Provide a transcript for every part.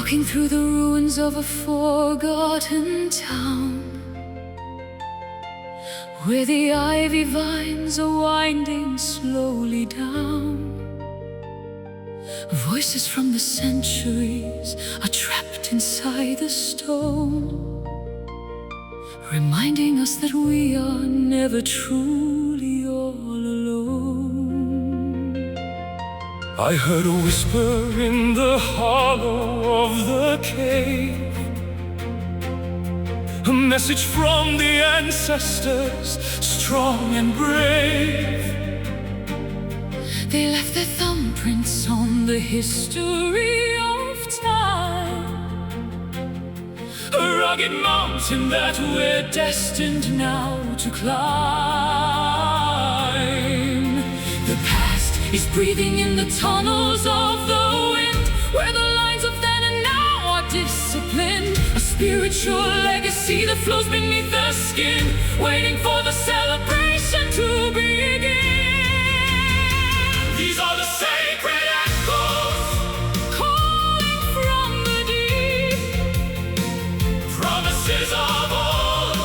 Walking through the ruins of a forgotten town, where the ivy vines are winding slowly down. Voices from the centuries are trapped inside the stone, reminding us that we are never truly all alone. I heard a whisper in the hollow of the cave, a message from the ancestors, strong and brave. They left their thumbprints on the history of time, A rugged mountain that we're destined now to climb. the past is breathing in the tunnels of the wind, where the lines of then and now are disciplined. A spiritual legacy that flows beneath the skin, waiting for the celebration to begin. These are the sacred echoes, Calling from the deep, promises of old,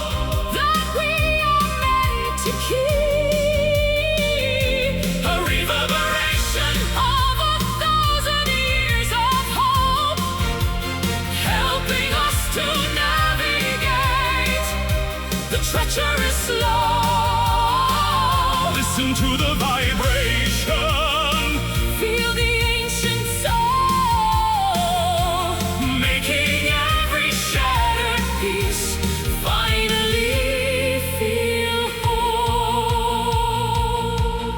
that we are meant to keep. a reverberation Of 1,000 years of hope, helping us to navigate the treacherous slope. Listen to the vibration, Feel the ancient soul, making every shattered piece finally feel whole.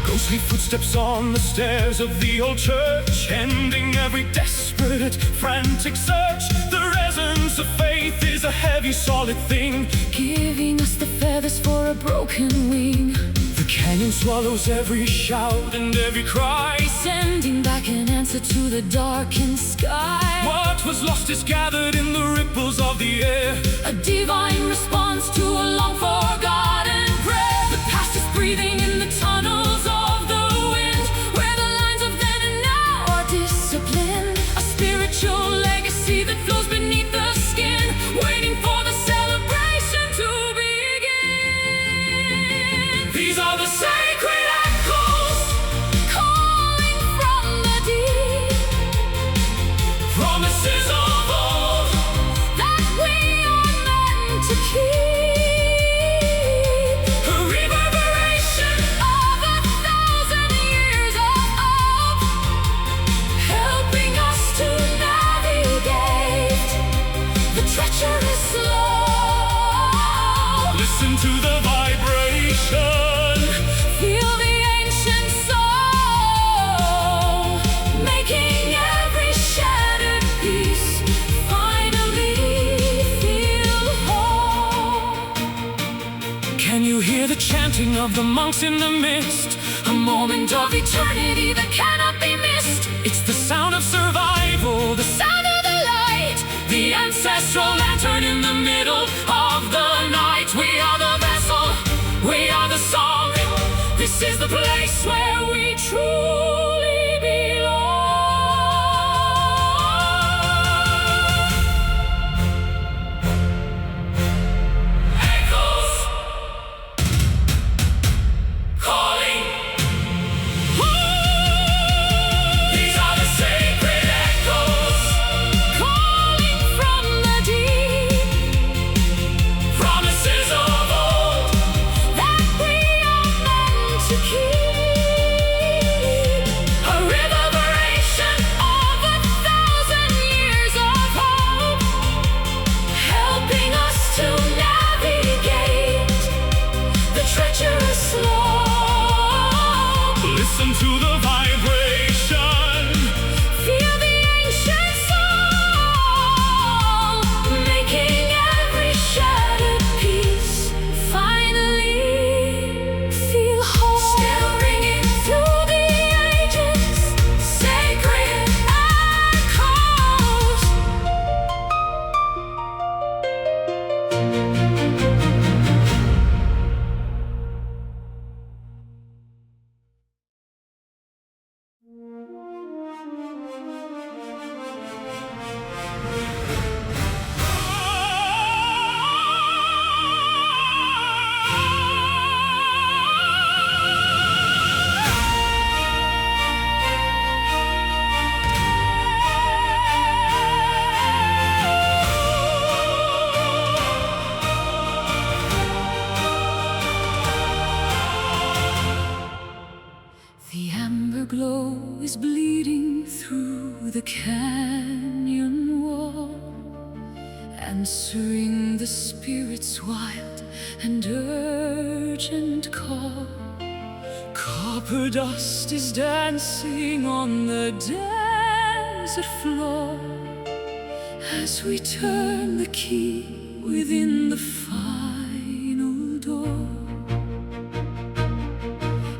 ghostly footsteps on the stairs of the old church, ending every desperate, frantic search. The resonance of faith is a heavy, solid thing, Giving us the feathers for a broken wing, the canyon swallows every shout and every cry. sending back an answer to the darkened sky. What was lost is gathered in the ripples of the air, A divine response to a long forgotten prayer. The past is breathing in the tunnels of the wind, where the lines of then and now are disciplined. A spiritual legacy that flows beneath the skin, waiting for the celebration to begin. these are the sacred echoes, Calling from the deep, promises of old, that we are meant to keep. a reverberation Of 1,000 years of hope, helping us to navigate the treacherous slope. Listen to the vibration, Feel the ancient soul, making every shattered piece finally feel whole. can you hear the chanting of the monks in the mist? A moment of eternity that cannot be missed. It's the sound of survival, the Sound of the light, the ancestral lantern in the middle of the night. We are the vessel, we are the song. This is the place where we truly belong. Echoes calling. These are the sacred echoes, calling from the deep, promises of old, that we are meant to keep. a reverberation Of 1,000 years of hope, helping us to navigate the treacherous slope. Listen to the vibration, Feel the ancient soul, making every shattered piece finally feel whole. Still ringing through the ages, sacred echoes. amber glow is bleeding through the canyon wall, answering the spirit's wild and urgent call. Copper dust is dancing on the desert floor as we turn the key within the final door.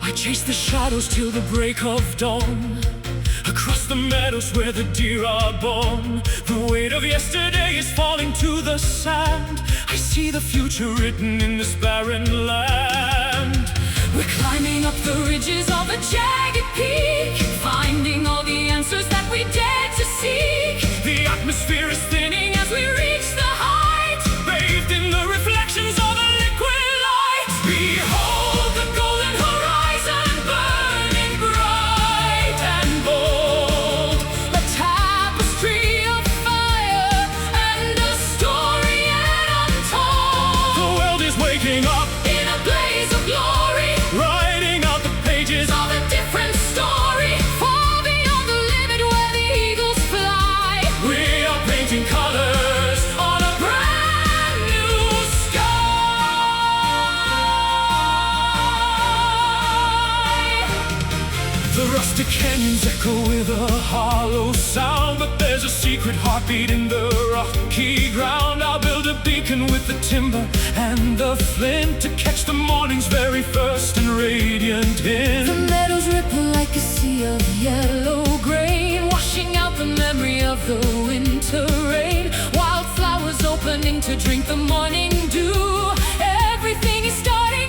I chase the shadows till the break of dawn, across the meadows where the deer are born. The weight of yesterday is falling to the sand. I see the future written in this barren land. We're climbing up the ridges of a jagged peak, finding all the answers that we dared to seek. The atmosphere is thinning as we reach the height, bathed in the reflections of a liquid light. Behold the golden horizon, burning bright and bold, A tapestry of fire and a story yet untold. the world is waking up, In a blaze of glory, writing out the pages of a different story, far beyond the limit where the eagles fly. We are painting colors On a brand new sky. The rustic canyons echo with a hollow sound, but there's a secret heartbeat in the rocky ground. I'll build a beacon with the timber and the flint to catch the morning's very first and radiant The hint. meadows ripple like a sea of yellow grain, washing out the memory of the winter rain. Wildflowers opening to drink the morning dew. Everything is starting,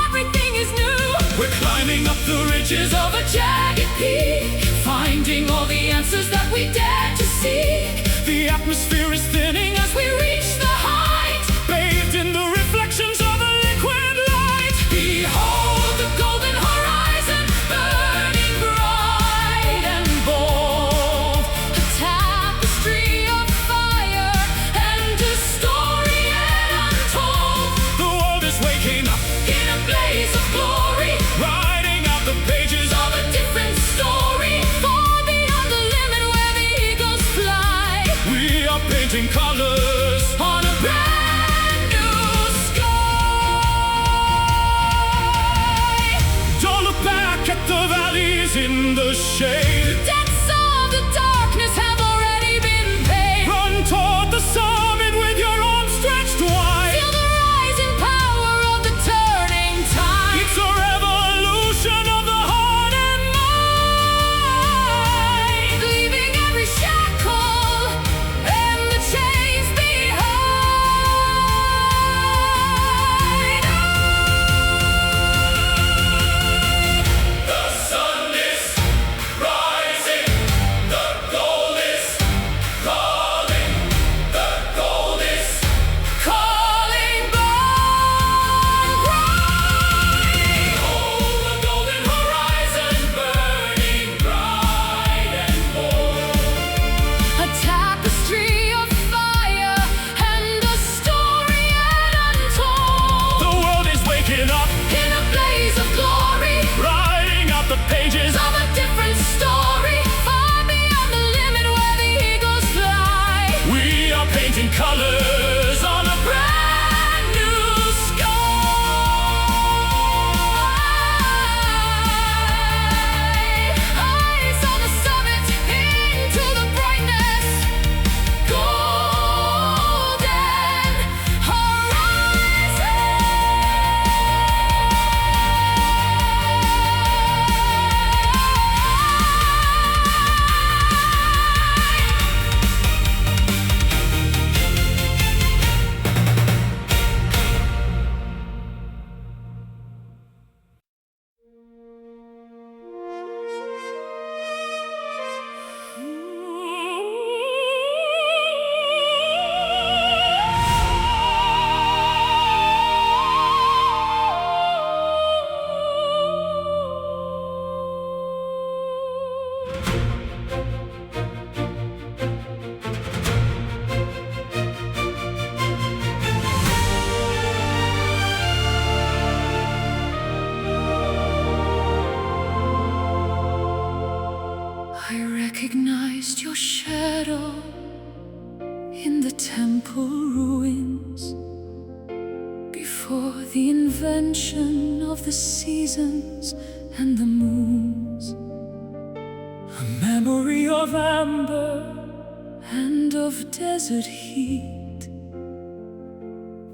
everything is new. We're climbing up the ridges Of a jagged peak, finding all the answers that we dared to seek. the atmosphere is thinning As we reach the height, bathed in the reflections of a liquid light. behold the golden horizon, burning bright and bold. A tapestry of fire and a story yet untold. The world is waking up, In a blaze of glory, writing out the pages of a different story, far beyond the limit where the eagles fly. We are painting colors On a brand new sky. Don't look back at the valleys in the shade. Debts of the darkness have already been paid. Run toward the summit with your arms stretched wide. Feel the rising power of the turning tide. It's a revolution of the heart and mind. Leaving every shackle and the chains behind. The sun is rising. I recognized your shadow in the temple ruins before the invention of the seasons and the moons. A memory of amber and of desert heat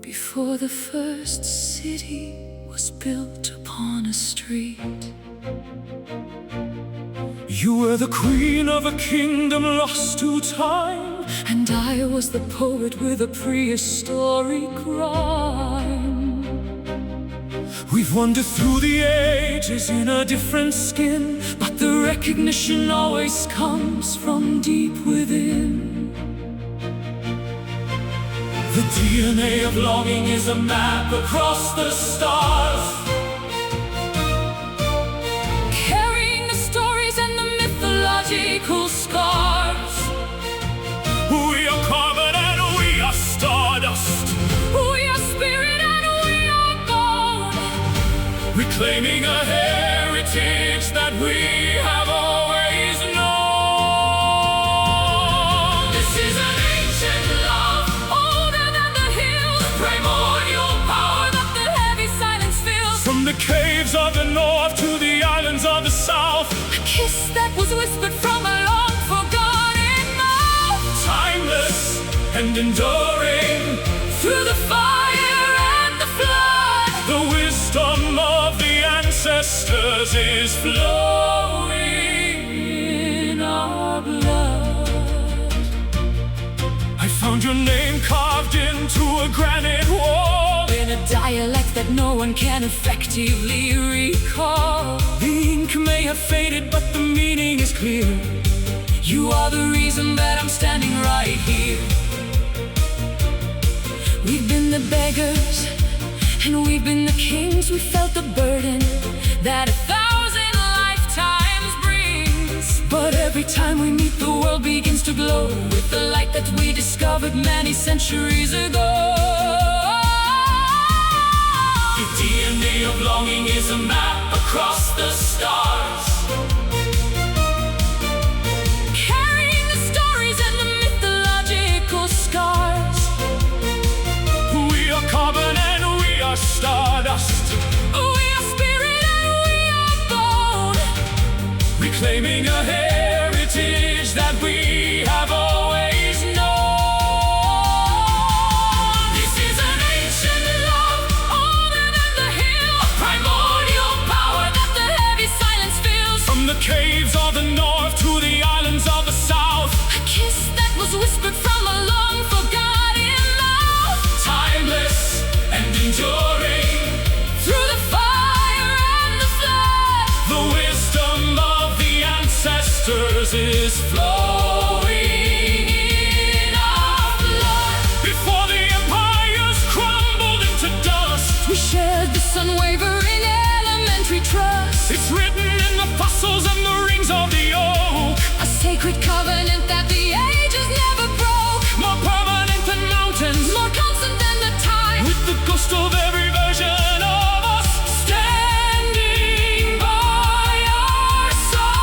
before the first city was built upon a street. You were the queen of a kingdom lost to time, and I was the poet with a prehistoric rhyme. We've wandered through the ages in a different skin, but the recognition always comes from deep within. The DNA of longing is a map across the stars, carrying the stories and the mythological scars. We are carbon and we are stardust. We are spirit and we are gold, reclaiming a heritage that we have always known. This is an ancient love, older than the hills, primordial power that the heavy silence fills. From the caves of the north to the islands of the south, a kiss that was whispered from a long forgotten mouth. Timeless and enduring through the fire and the flood, the wisdom of the ancestors is flowing in our blood. I found your name carved into a granite wall, in a dialect that no one can effectively recall. The ink may have faded, but the meaning is clear. You are the reason that I'm standing right here. We've been the beggars and we've been the kings. We felt the burden that 1,000 lifetimes brings, but every time we meet, the world begins to glow with the light that we discovered many centuries ago. The DNA of longing is a map across the stars, carrying the stories and the mythological scars. We are carbon and we are stardust, We are spirit and we are bone, reclaiming a heritage that we have always known. This is an ancient love, older than the hill, a primordial power that the heavy silence fills. From the caves of the north to the islands of the south, A kiss that was whispered from a long forgotten mouth. timeless and enduring Through the fire and the flood, the wisdom of the ancestors is flowing in our blood. before the empires crumbled into dust. We shared this unwavering elementary trust, It's written in the fossils and the rings of the oak, a sacred covenant that the ages never broke. more permanent than mountains, More constant than the time, with the ghost of every version of us standing by our side.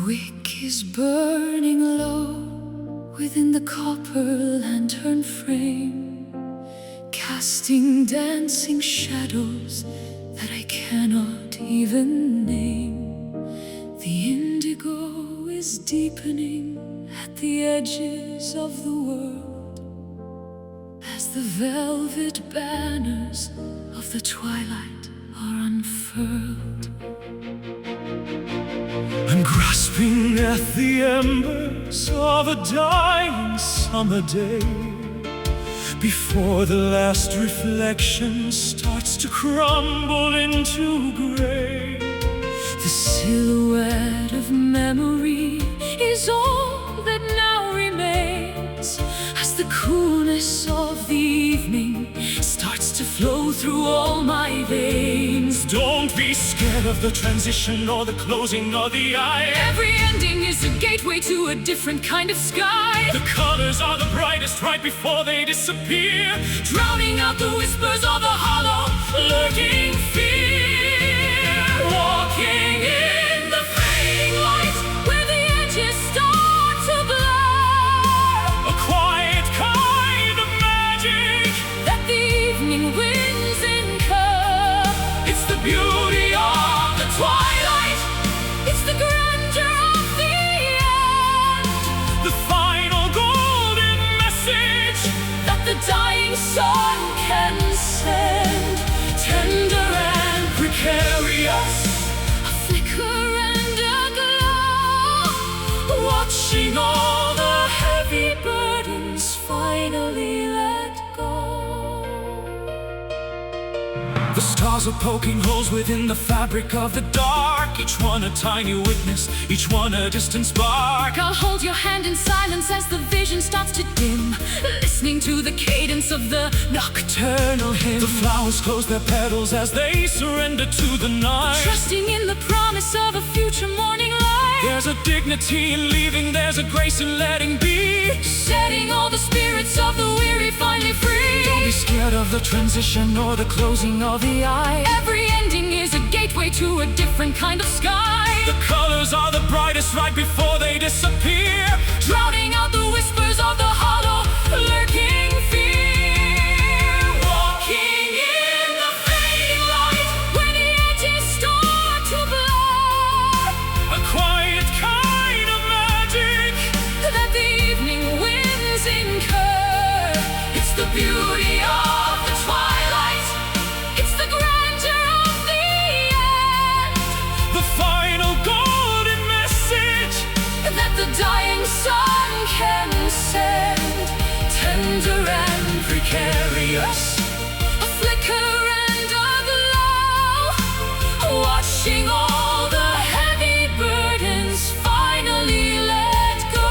wick is burning low within the copper lantern frame, casting dancing shadows that I cannot even name. The indigo is deepening at the edges of the world as the velvet banners of the twilight are unfurled. I'm grasping at the embers of a dying summer day, before the last reflection starts to crumble into gray. The silhouette of memory is all that now remains, as the coolness of the evening starts to flow through all my veins. Don't be scared of the transition or the closing of the eye. Every ending is a gateway to a different kind of sky. The colors are the brightest right before they disappear, drowning out the whispers of the hollow, lurking fear. Walking in the fading light, where the edges start to blur. A quiet kind of magic that the evening winds incur. It's the beauty of the twilight. It's the grandeur of the end. The final golden message that the dying sun can send. Tender and precarious, a flicker and a glow, watching all the heavy burdens finally let go. The stars are poking holes within the fabric of the dark, each one a tiny witness, each one a distant spark. I'll hold your hand in silence as the vision starts to dim, listening to the cadence of the nocturnal hymn. The flowers close their petals as they surrender to the night, trusting in the promise of a future morning light. There's a dignity in leaving, there's a grace in letting be, setting all the spirits of the weary finally free. Don't be scared of the transition or the closing of the eye. Every ending is a gateway to a different kind of sky. The colors are the brightest right before they disappear, drowning out the whispers of the hollow, lurking fear. Walking in the fading light, where the edges start to blur. A quiet kind of magic that the evening winds incur. It's the beauty of the twilight. It's the grandeur of the end. The final golden message that the dying sun can send. Tender and precarious, a flicker and a glow, watching all the heavy burdens finally let go.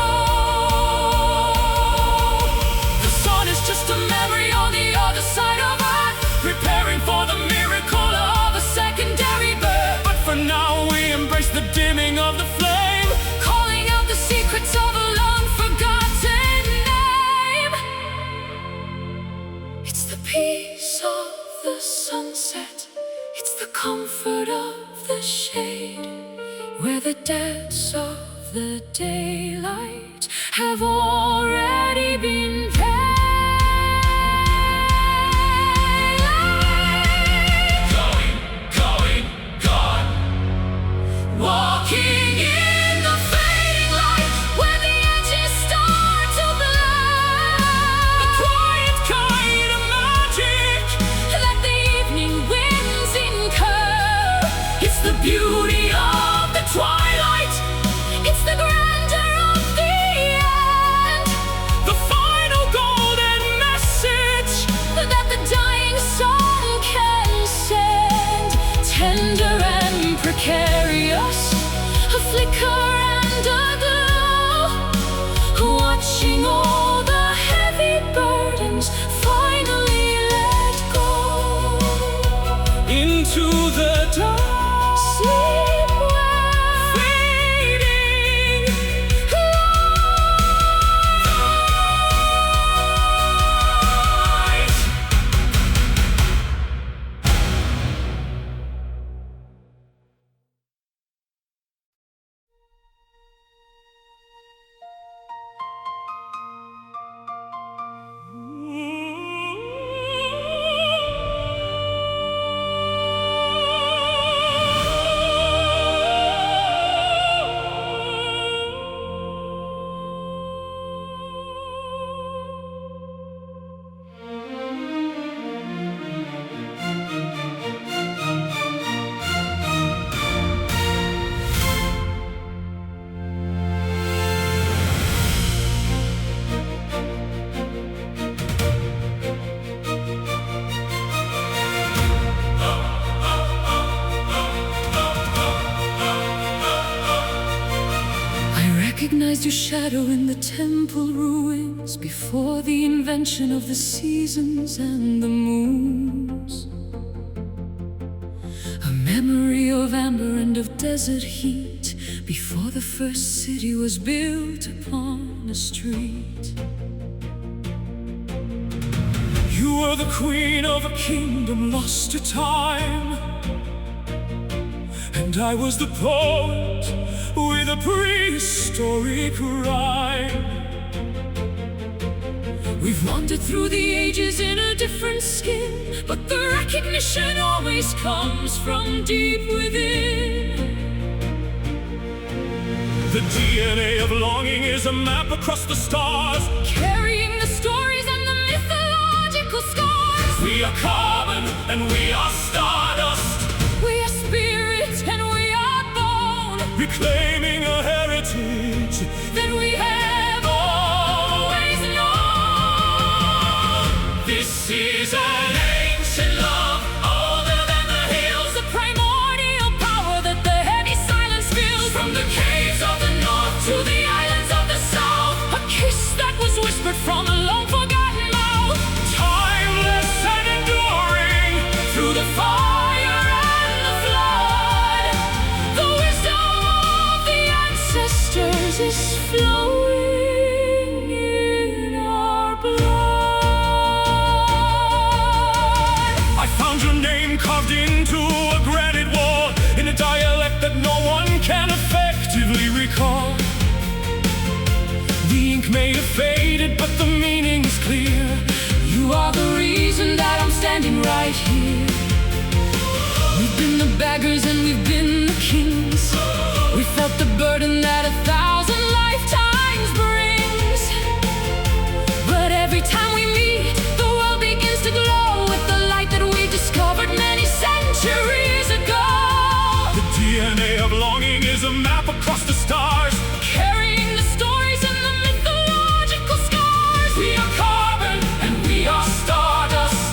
The sun is just a memory on the other side of earth, preparing for the miracle of a secondary birth. But for now we embrace the dimming of the flame, calling out the secrets of a long-forgotten name. It's the peace of the sunset, it's the comfort of the shade, where the debts of the daylight have already been paid. Walking in the fading light, where the edges start to blur. a quiet kind of magic that the evening winds incur. It's the beauty of the twilight. It's the grandeur of the end. the final golden message that the dying sun can send. Tender and precarious, a flicker and a glow, watching all the heavy burdens finally let go. into the dark. Sleep well, Fading light. recognized your shadow in the temple ruins before the invention of the seasons and the moons. A memory of amber and of desert heat before the first city was built upon a street. You were the queen of a kingdom lost to time, and I was the poet with a prehistoric rhyme. We've wandered through the ages in a different skin, but the recognition always comes from deep within. The DNA of longing is a map across the stars, Carrying the stories and the mythological scars. we are carbon and we are stardust, We are spirit and we are bone. reclaiming a heritage That we have always known. This is an ancient love, older than the hills, The primordial power that the heavy silence fills. from the caves of the north to the islands of the south. A kiss that was whispered from a long-forgotten mouth. Timeless and enduring Through the fire and the flood, the wisdom of the ancestors is flowing in our blood. I found your name carved into a granite wall in a dialect that no one can effectively recall. The ink may have faded, but the meaning is clear. You are the reason that I'm standing right here. We've been the beggars and we've been the kings. We felt the burden that 1,000 lifetimes brings. But every time we meet, the world begins to glow with the light that we discovered many centuries ago. The DNA of longing is a map across the stars, Carrying the stories and the mythological scars. we are carbon and we are stardust,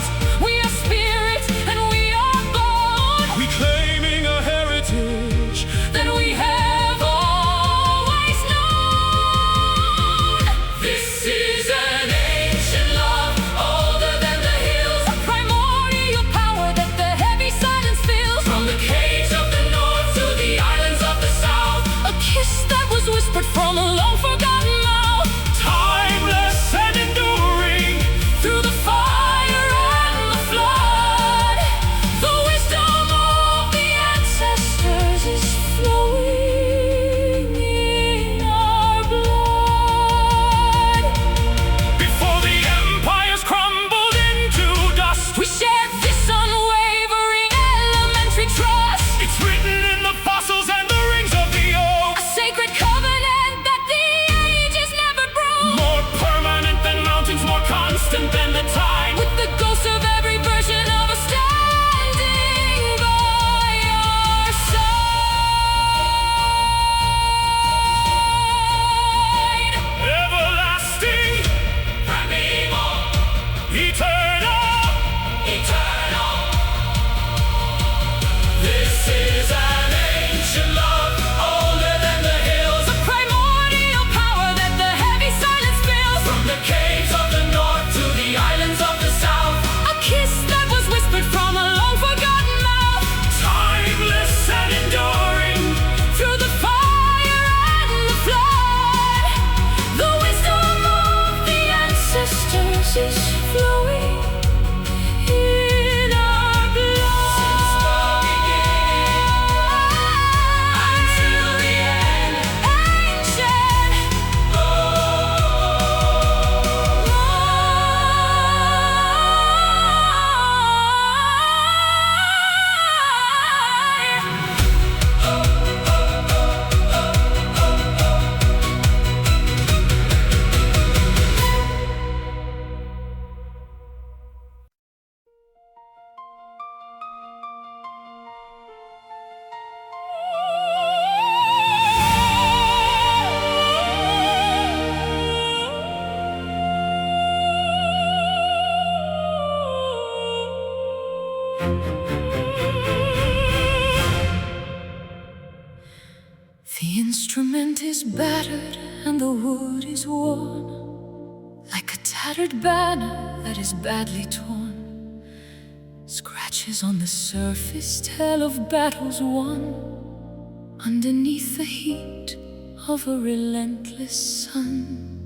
We are spirit and we are bone. reclaiming a heritage That we have always known. This is an ancient love, older than the hills, A primordial power that the heavy silence fills. from the caves of the north to the islands of the south. A kiss that was whispered from a long-forgotten mouth. Timeless and enduring Through the fire and the flood, the wisdom of the ancestors is flowing in our blood. before the empires crumbled into dust. We shared this unwavering elementary trust. It's written in the fossils and the rings of the oak. A sacred covenant that the is battered and the wood is worn, like a tattered banner that is badly torn. Scratches on the surface tell of battles won, underneath the heat of a relentless sun.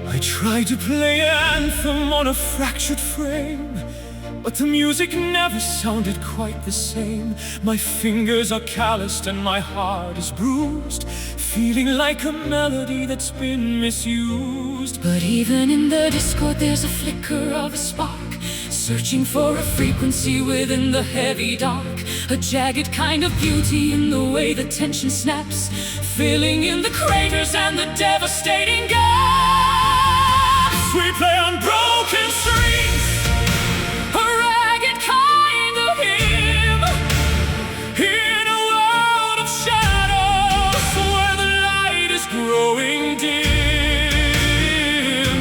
I tried to play an anthem on a fractured frame, but the music never sounded quite the same. My fingers are calloused and my heart is bruised, feeling like a melody that's been misused. But even in the discord there's a flicker of a spark, searching for a frequency within the heavy dark. A jagged kind of beauty in the way the tension snaps, filling in the craters and the devastating gaps. We play on broken strings, a ragged kind of hymn, in a world of shadows where the light is growing dim.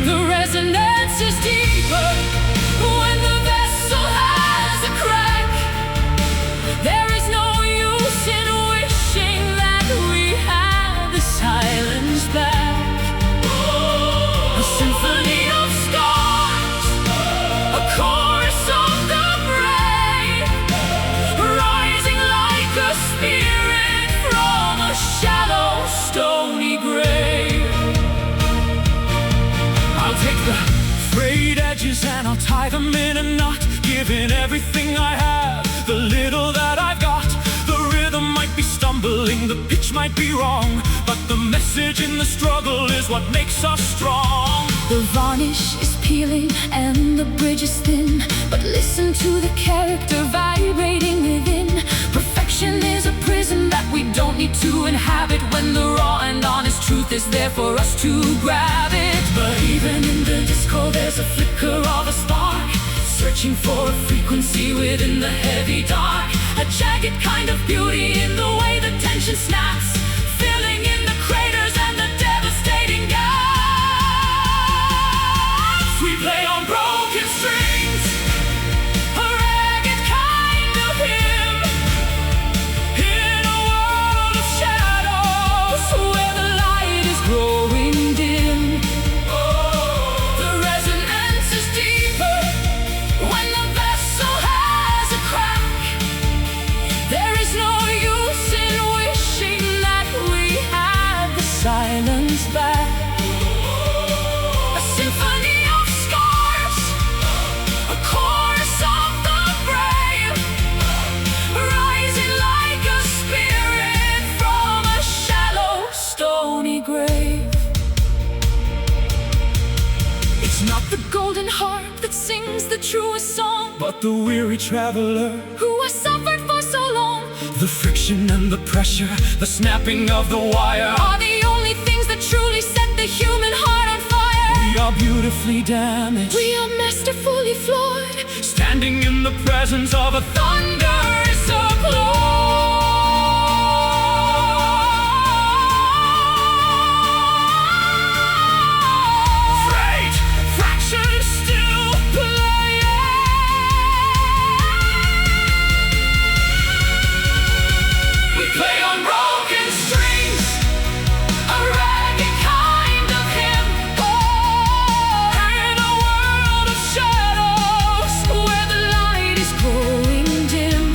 the resonance is deeper when the vessel has a crack. There is no use in wishing that we had the silence back. A symphony of scars, a chorus of the brave, rising like a spirit from a shallow, stony grave. I'll take the frayed edges and I'll tie them in a knot, giving everything I have, the little that I've got. The rhythm might be stumbling, the pitch might be wrong, but the message in the struggle is what makes us strong. The varnish is peeling and the bridge is thin, but listen to the character vibrating within. Perfection is a prison that we don't need to inhabit, when the raw and honest truth is there for us to grab it. But even in the discord there's a flicker of a spark, searching for a frequency within the heavy dark. A jagged kind of beauty in the way the tension snaps, filling in the craters and the devastating gaps. We play on broken strings, A ragged kind of hymn, in a world of shadows where the light is growing dim. The resonance is deeper when the vessel has a crack. There is no use in wishing that we had the silence back. A symphony of scars, a chorus of the brave, rising like a spirit from a shallow, stony grave. It's not the Golden harp that sings the truest song, but the weary traveler, who has suffered for so long, the friction and the pressure, the snapping of the wire, are the only things that truly set the human heart on fire. we are beautifully damaged, We are masterfully flawed, standing in the presence of a thunderous applause. Freight fractions still playing. We play on broken strings, a ragged kind of hymn, In a world of shadows where the light is growing dim.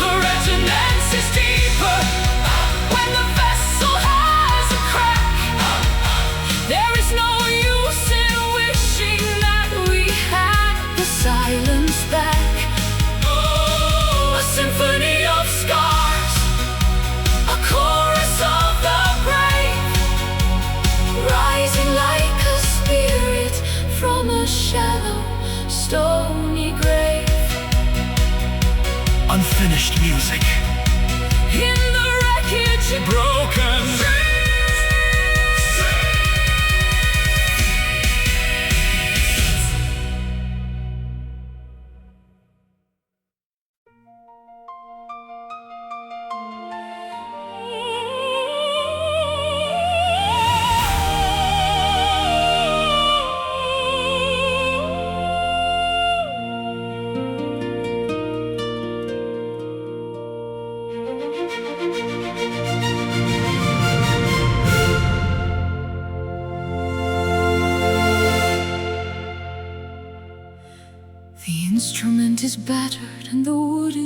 the resonance is deeper When the vessel has a crack, there is no use in wishing that we had the silence back. A symphony of scars, a chorus of the brave, rising like a spirit from a shallow, stony grave. unfinished music, In the wreckage, broken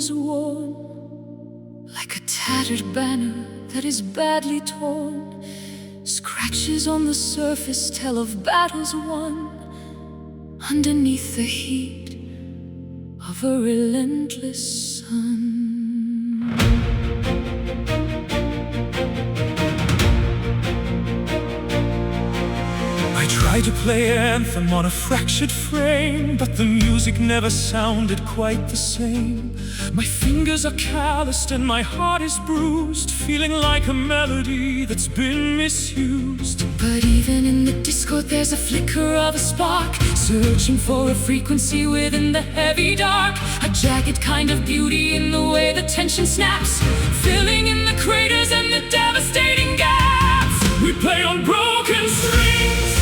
is worn, like a tattered banner that is badly torn. Scratches on the surface tell of battles won, underneath the heat of a relentless sun. I tried to play anthem on a fractured frame, but the music never sounded quite the same. My fingers are calloused and my heart is bruised, feeling like a melody that's been misused. But even in the discord there's a flicker of a spark, searching for a frequency within the heavy dark. A jagged kind of beauty in the way the tension snaps, filling in the craters and the devastating gaps. We play on broken strings,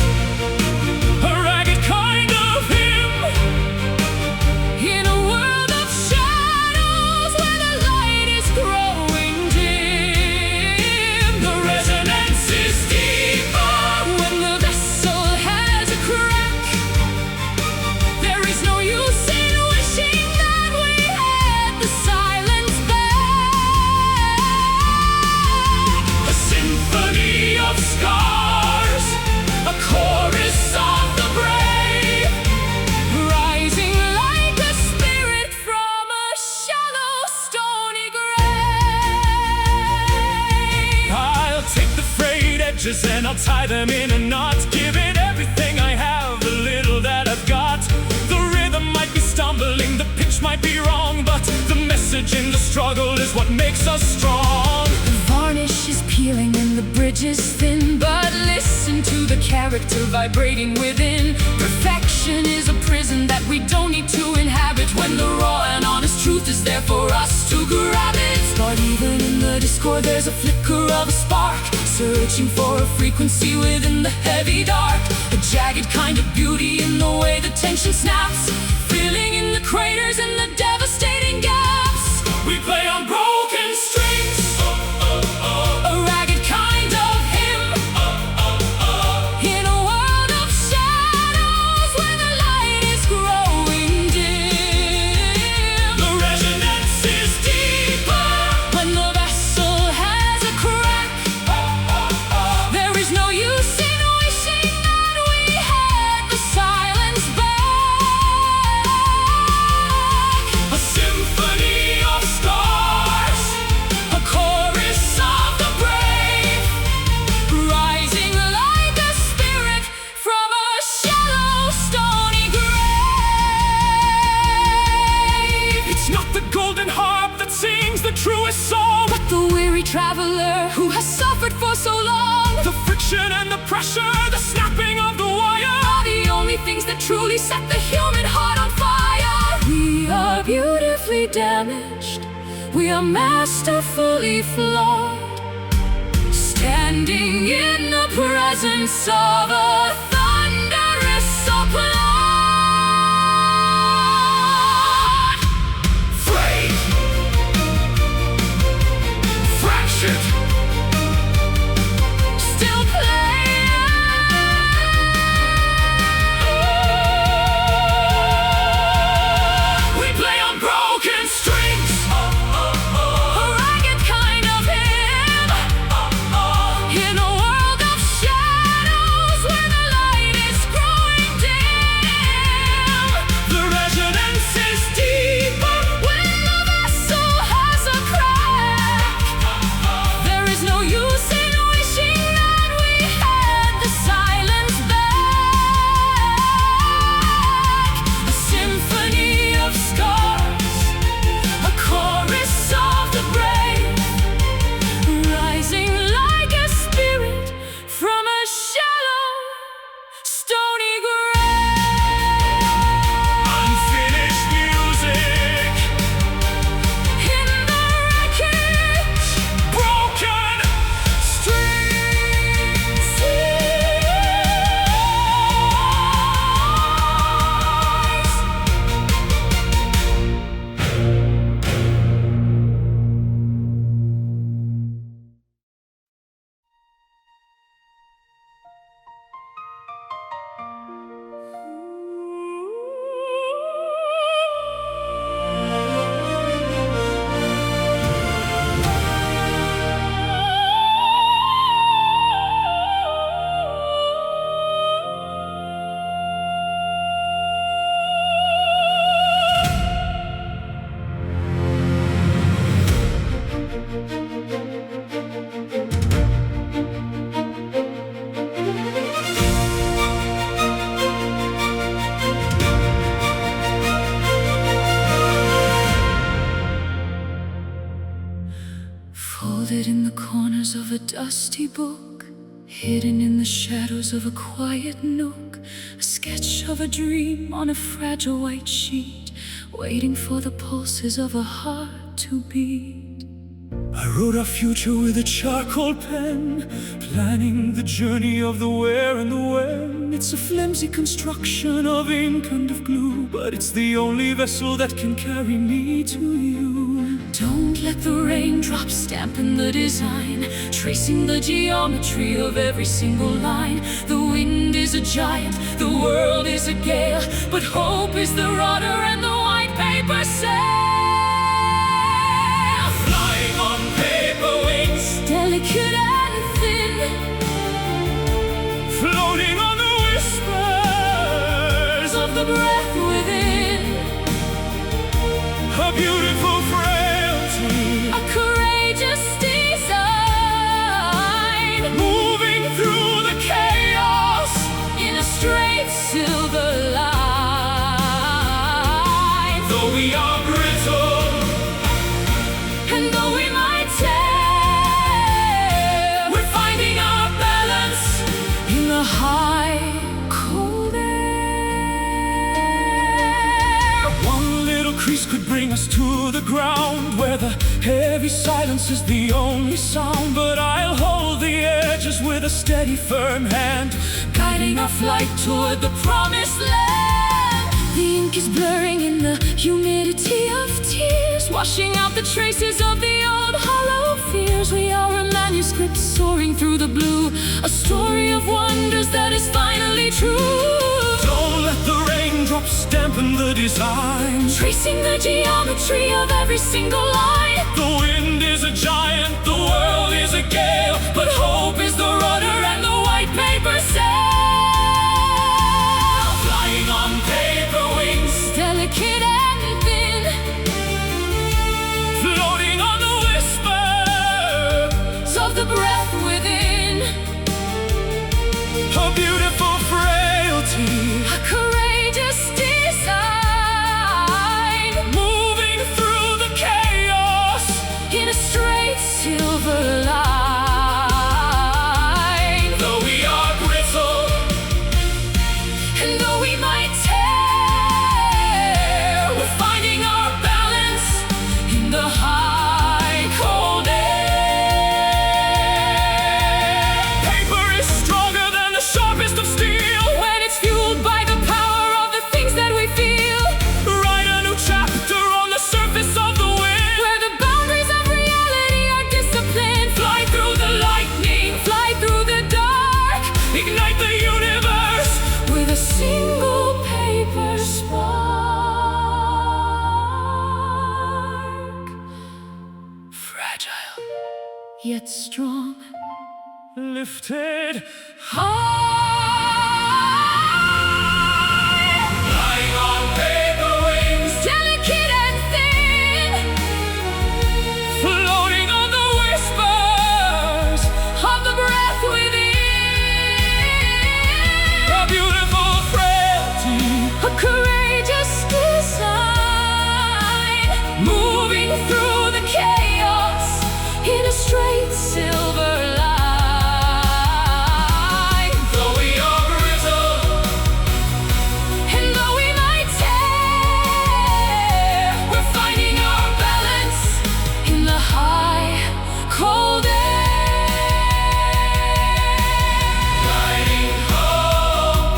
a ragged kind of hymn, in a world of shadows where the light is growing dim. the resonance is deeper. When the vessel has a crack, there is no use in wishing that we had the silence back. A symphony of scars, a chorus of the brave, Rising like a spirit from a shallow, stony grave. I'll take the frayed edges and I'll tie them in a knot, give it everything I have, the little that I've got. The rhythm might be stumbling, the pitch might be wrong, but the message in the struggle is what makes us strong. The varnish is peeling and the bridge is thin, but listen to the character vibrating within. Perfection is a prison that we don't need to inhabit, when the raw and honest truth is there for us to grab it. But even in the discord there's a flicker of a spark, searching for a frequency within the heavy dark. A jagged kind of beauty in the way the tension snaps, filling in the craters and the devastating gaps. We play on broken strings, A ragged kind of hymn, in a world of shadows where the light is growing dim. the resonance is deeper. When the vessel has a crack, there is no use in wishing that we had the silence back. A symphony of scars, A chorus of the brave, rising like a spirit from a shallow, stony grave. it's not the golden harp that sings the truest song, But the weary traveler who has suffered for so long, the friction and the pressure, the snapping of the wire. are the only things that truly set the human heart on fire. We are beautifully damaged, we are masterfully flawed, standing in the presence of a thunderous applaud. Frayed, fractured, Still playing, we play on broken strings, a ragged kind of hymn, in a world of shadows where the light corners of a dusty book, hidden in the shadows of a quiet nook, a sketch of a dream on a fragile white sheet, waiting for the pulses of a heart to beat. I wrote our future with a charcoal pen, planning the journey of the where and the when. It's a flimsy construction of ink and of glue, but it's the only vessel that can carry me to you. Don't let the raindrops stampen the design, tracing the geometry of every single line. The wind is a giant, the world is a gale, but hope is the rudder and the white paper sail. Flying on paper wings, Delicate and thin, floating on the whispers of the breath within. A beautiful frailty, A courageous design, moving through the chaos in a straight silver line. though we are brittle. And though we might tear, We're finding our balance. in the high, cold air. One little crease could bring us to the ground, where the heavy silence is the only sound. But I'll hold the edges with a steady, firm hand, Guiding our flight toward the promised land. The ink is blurring in the humidity of tears, washing out the traces of the old hollow fears. We are a manuscript soaring through the blue, a story of wonders that is finally true. don't let the raindrops dampen the design. Tracing the geometry of every single line. The wind is a giant, the world is a gale, but hope is the rudder and the white paper sail. Flying on paper wings, Delicate and thin, floating on the whispers of the breath within. a beautiful frailty, A courageous design, moving through the chaos in a straight silver line. though we are brittle. And though we might tear, We're finding our balance in the high, cold air. Paper is stronger than the sharpest of steel. When it's fueled by the power of the things that we feel, Write a new chapter on the surface of the wind. where the boundaries of reality are disciplined. Fly through the lightning, Fly through the dark ignite the universe. with a single paper spark. Fragile, yet strong. Lifted High, flying on paper wings, delicate and thin, floating on the whispers of the breath within. a beautiful frailty, A courageous design, moving through the chaos in a straight silver line. though we are brittle. And though we might tear, we're finding our balance in the high, cold air. Riding home,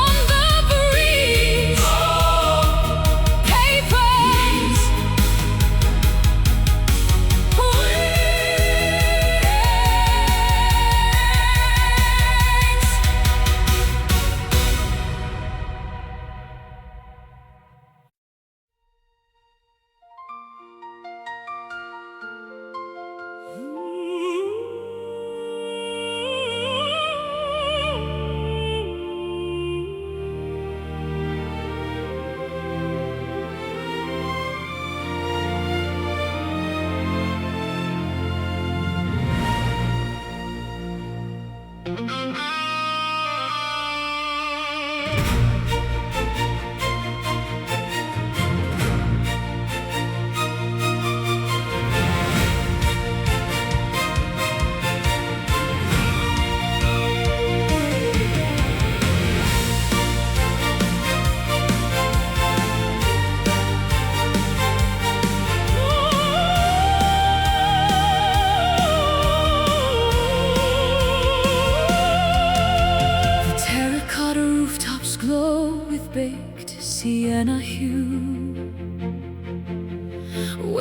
On the breeze, paper wings,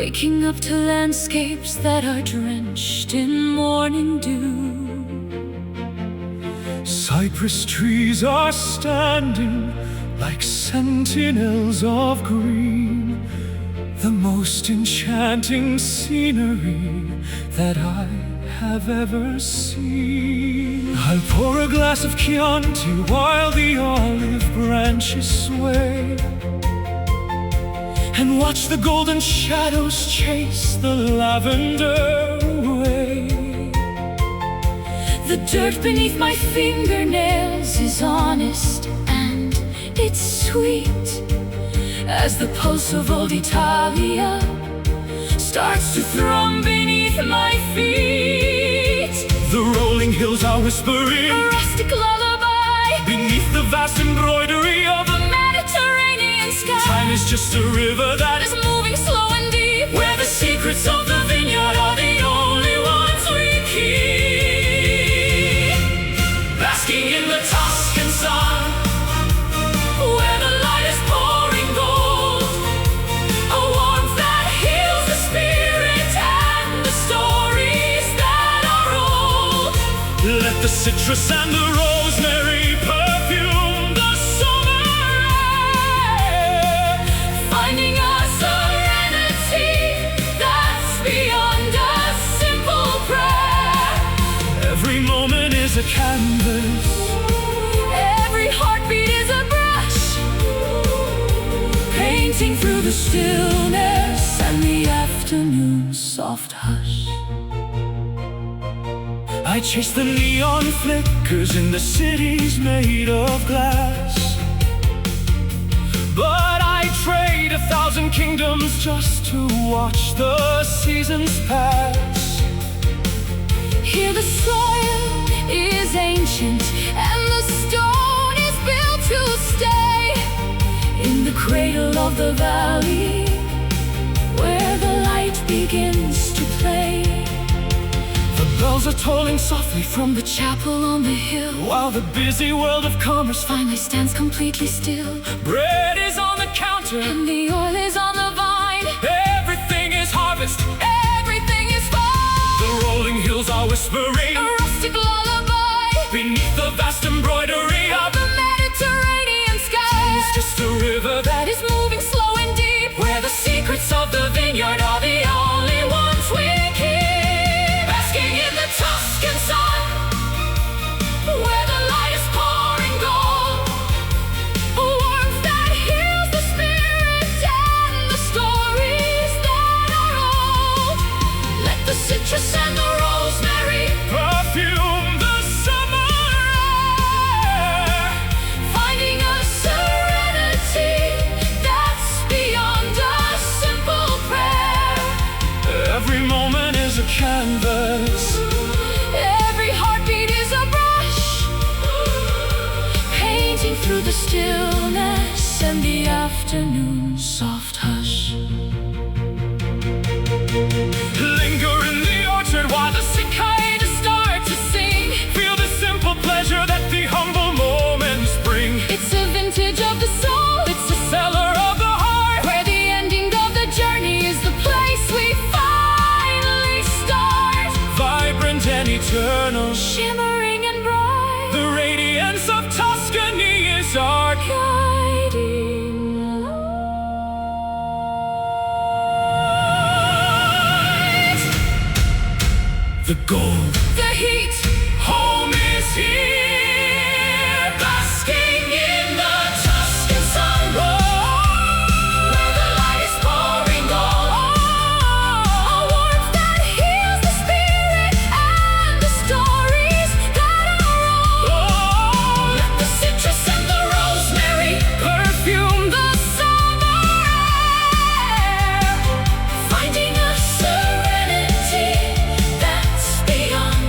waking up to landscapes that are drenched in morning dew. Cypress trees are standing like sentinels of green, the most enchanting scenery that I have ever seen. I'll pour a glass of Chianti while the olive branches sway, and watch the golden shadows chase the lavender away. The dirt beneath my fingernails is honest and it's sweet, as the pulse of old Italia starts to thrum beneath my feet. The rolling hills are whispering A rustic lullaby beneath the vast embroidery of the Mediterranean sky. time is just a river that Is moving slow and deep, where the secrets of the vineyard are the only ones we keep. Basking in the Tuscan sun, where the light is pouring gold, a warmth that heals the spirit and the stories that are old. let the citrus and the rosemary perfume the summer air, Finding a serenity that's beyond a simple prayer. every moment is a canvas, Every heartbeat is a brush, painting through the stillness and the afternoon's soft hush. I chase the neon flickers in the cities made of glass, but I trade 1,000 kingdoms just to watch the seasons pass. Here the soil is ancient and the stone is built to stay, in the cradle of the valley where the light begins to play. The bells are tolling softly from the Chapel on the hill while the busy world of commerce finally stands completely still, bread is on the counter, and the oil is on the vine. everything is harvest. Everything is fine. The rolling hills are whispering A rustic lullaby beneath the vast embroidery of of the Mediterranean sky. It's just a river That is moving slow and deep, where the secrets of the vineyard are the only ones we keep. basking in the Tuscan sun, where the light is pouring gold, a warmth that heals the spirit and the stories that are old. Let the citrus and the rosemary Perfume the summer air, finding a serenity that's beyond a simple prayer. every moment is a canvas, Every heartbeat is a brush, painting through the stillness and the afternoon's soft hush. linger in the orchard while the Cicadas start to sing. feel the simple pleasure that the humble moments bring. It's a vintage of the soul, It's the cellar of the heart, where the ending of the journey is the place we finally start. vibrant and eternal. Shimmering and bright, The radiance of Tuscany is our guiding light. the gold. The heat, Home is here, basking in the Tuscan sun. where the light is pouring gold, a warmth that heals the spirit and the stories that are old. Let the citrus and the rosemary Perfume the summer air, finding a serenity that's beyond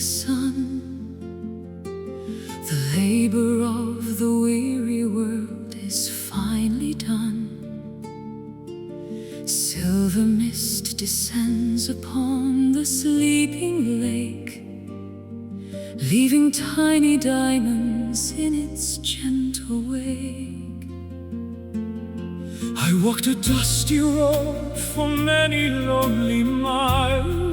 setting sun. The labor of the weary world is finally done. Silver mist descends upon the sleeping lake, leaving tiny diamonds in its gentle wake. I walked a dusty road for many lonely miles,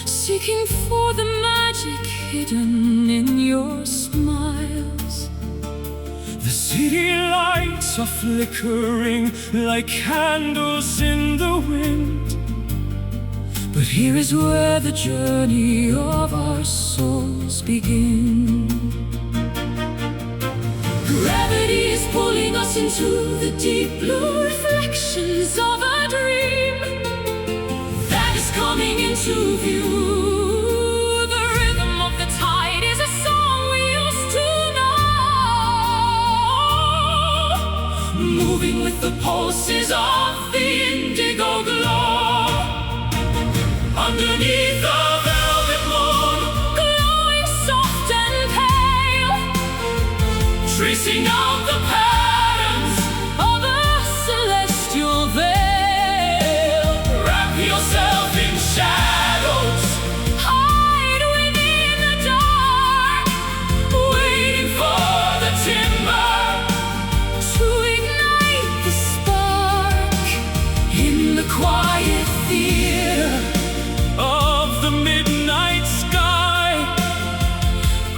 seeking for the magic hidden in your smiles. The city lights are flickering like candles in the wind, but here is where the journey of our souls begin. Gravity is pulling us into the deep blue reflections of a dream that is coming into view. The rhythm of the tide is a song we used to know, moving with the pulses of the indigo glow. Underneath the velvet moon, glowing soft and pale, tracing out the patterns of a celestial veil. wrap yourself in shadows, Hide within the dark, waiting for the timber to ignite the spark in the quiet theater of the midnight sky.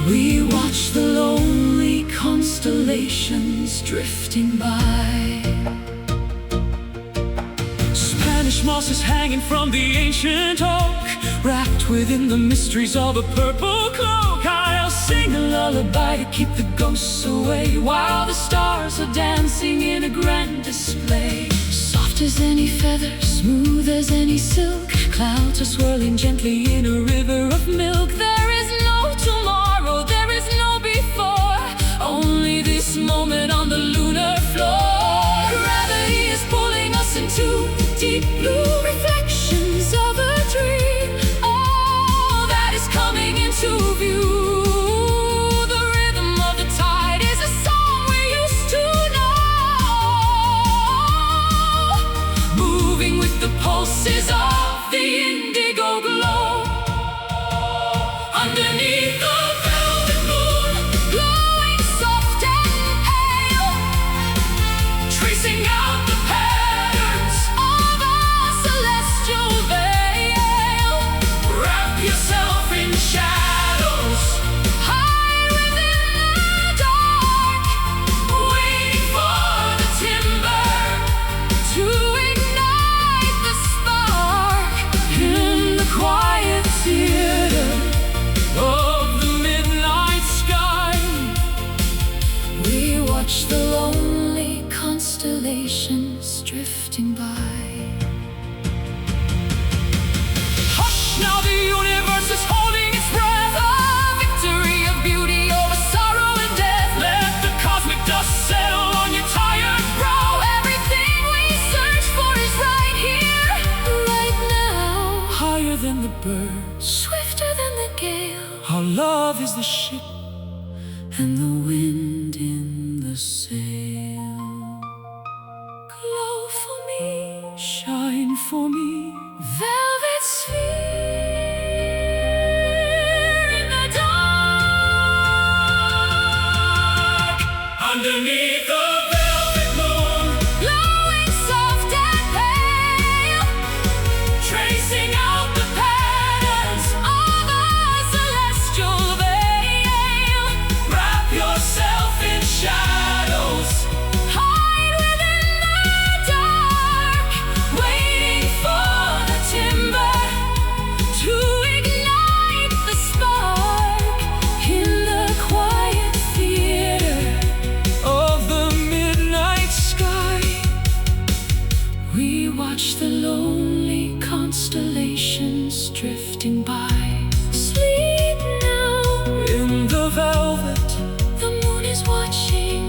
We watch the lonely constellations drifting by. Spanish moss is hanging from the ancient oak, wrapped within the mysteries of a purple cloak. I'll sing a lullaby to keep the ghosts away, while the stars are dancing in a grand display. Soft as any feather, smooth as any silk, clouds are swirling gently in a river of milk. There is no tomorrow, there is no before, only this moment on the lunar floor. Gravity is pulling us into the deep blue reflections of a dream, all that is coming into view. The rhythm of the tide is a song we used to know, moving with the pulses of the indigo glow. Underneath the velvet moon, Glowing soft and pale, tracing out the patterns, of a celestial veil. wrap yourself in shadows, Hide within the dark, waiting for the timber to ignite the spark in the quiet theater of the midnight sky. we watch the lonely constellations drifting by. Hush, now the universe is holding its breath, The victory of beauty over sorrow and death. let the cosmic dust settle on your tired brow. Everything we search for is right here, right now. Higher than the birds, Swifter than the gale, our love is the ship. and the wind in the sail. Glow for me, Shine for me, velvet sphere in the dark. underneath the velvet moon, Glowing soft and pale, tracing out the patterns, of a celestial veil. wrap yourself in shadows, Hide within the dark, waiting for the timber to ignite the spark in the quiet theater of the midnight sky. we watch the lonely constellations drifting by. Sleep now, In the velvet, the moon is watching,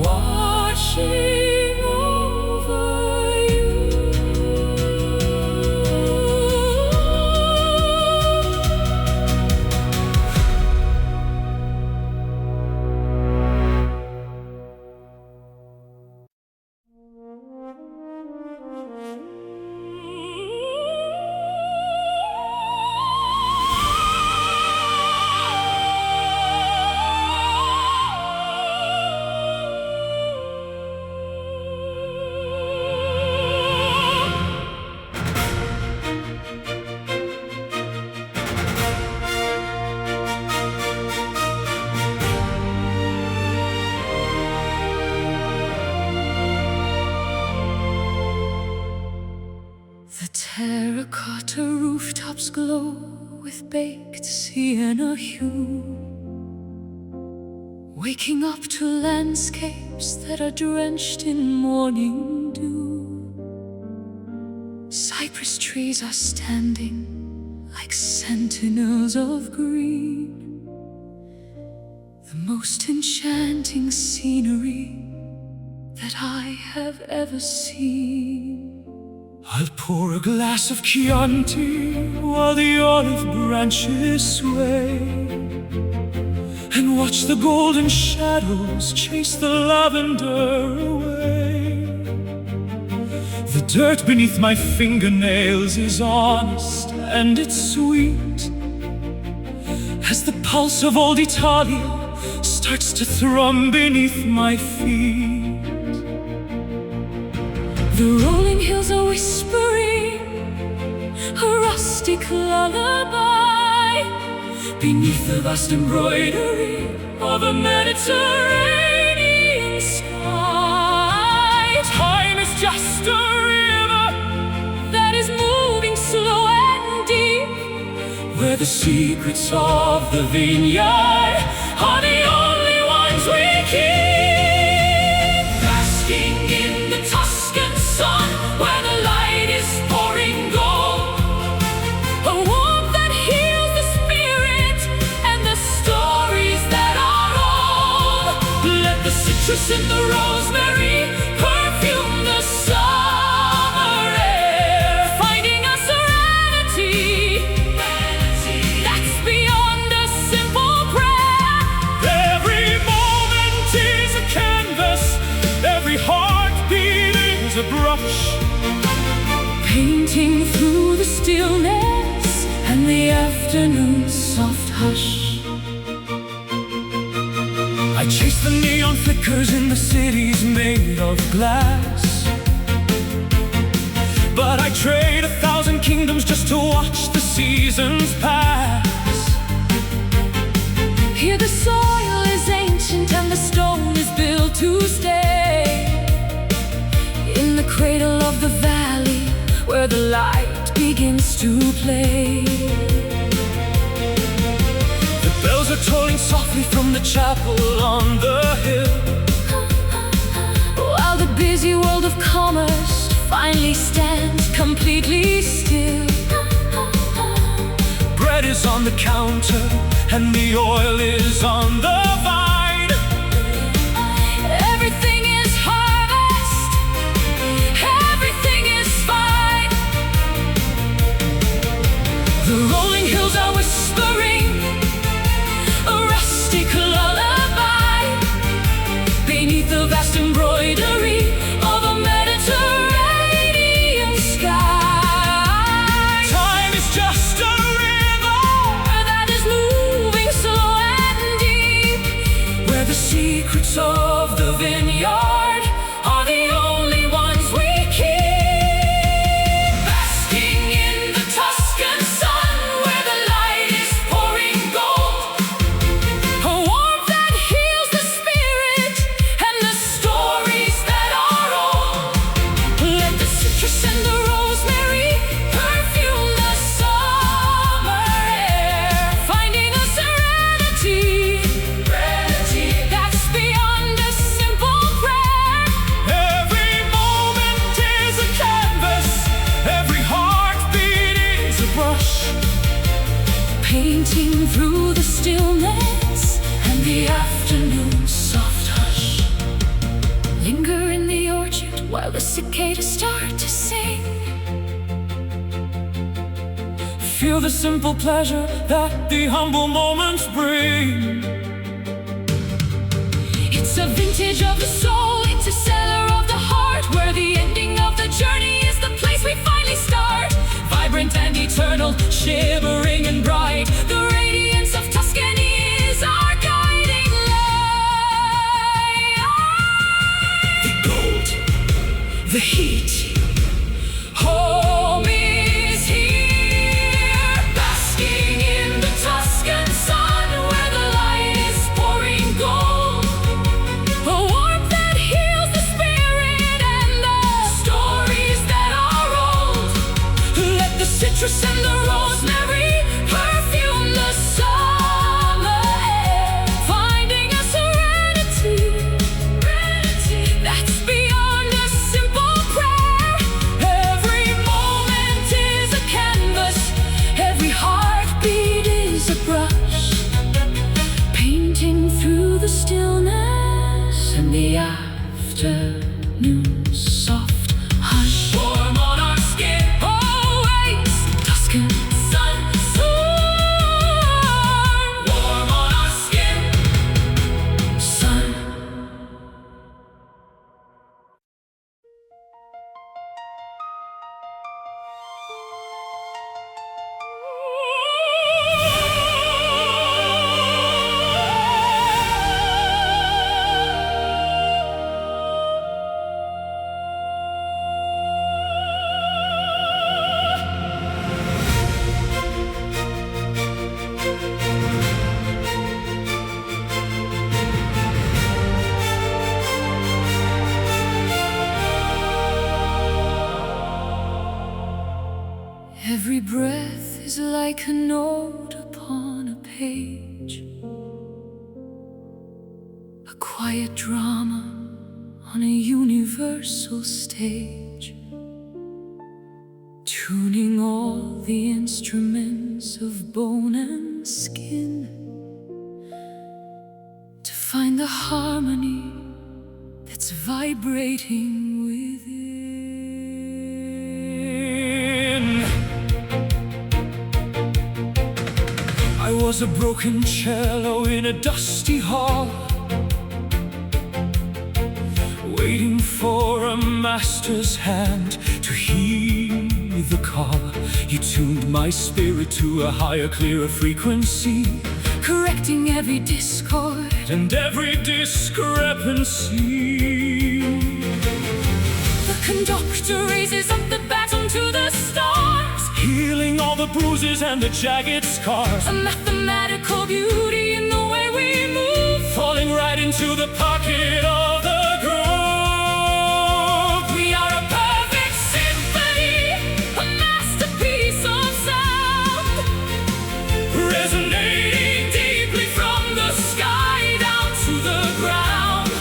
watching over you. Terracotta rooftops glow with baked sienna hue, waking up to landscapes that are drenched in morning dew. Cypress trees are standing like sentinels of green, the most enchanting scenery that I have ever seen. I'll pour a glass of Chianti while the olive branches sway, and watch the golden shadows chase the lavender away. The dirt beneath my fingernails is honest and it's sweet, as the pulse of old Italia starts to thrum beneath my feet. The rolling hills are whispering a rustic lullaby beneath the vast embroidery of a Mediterranean sky. Time is just a river that is moving slow and deep, where the secrets of the vineyard are the only ones we keep. Basking in the Tuscan sun, where the light is pouring gold, a warmth that heals the spirit and the stories that are old. Let the citrus and the rosemary perfume the summer air, finding a serenity that's beyond a simple prayer. Every moment is a canvas, every heartbeat is a brush, painting through the stillness and the afternoon's soft hush. I chase the neon flickers in the cities made of glass, but I trade 1,000 kingdoms just to watch the seasons pass. Here the soil is ancient and the stone is built to stay, in the cradle of the valley where the light begins to play. The bells are tolling softly from the chapel on the hill, while the busy world of commerce finally stands completely still. Bread is on the counter and the oil is on the vine. Everything is harvest, everything is fine. The rolling hills are whispering A rustic lullaby beneath the vast embroidery of a Mediterranean sky. Time is just a river that is moving slow and deep, where the secrets of the vineyard are the only ones we keep. Basking in the Tuscan sun, where the light is pouring gold, a warmth that heals the spirit and the stories that are old. let the citrus and the rosemary Perfume the summer air, finding a serenity that's beyond a simple prayer. every moment is a canvas, every heartbeat is a brush, Painting through the stillness and the afternoon's soft hush. Linger in the orchard while the cicadas start to sing. feel the simple pleasure that the humble moments bring. It's a vintage of the soul, it's a cellar of the heart, where the ending of the journey is the place we finally start. Vibrant and eternal, shimmering and bright, The radiance of Tuscany is our guiding light. the gold, the heat. Home is here, basking in the Tuscan sun, where the light afternoon's soft hush. Warm on our skin, Always dusk and sun. warm on our skin. Sun. Every breath is like a note upon a page, a quiet drama on a universal stage, tuning all the instruments of bone and skin to find the harmony that's vibrating within. I was a broken cello in a dusty hall, waiting for a master's hand to heed the call. You tuned my spirit to a higher, clearer frequency, Correcting every discord, and every discrepancy. the conductor raises up the baton to the stars, Healing all the bruises and the jagged scars, a mathematical beauty in the way we move, falling right into the pocket of the groove. we are a perfect symphony, a masterpiece of sound, Resonating deeply from the sky down to the ground.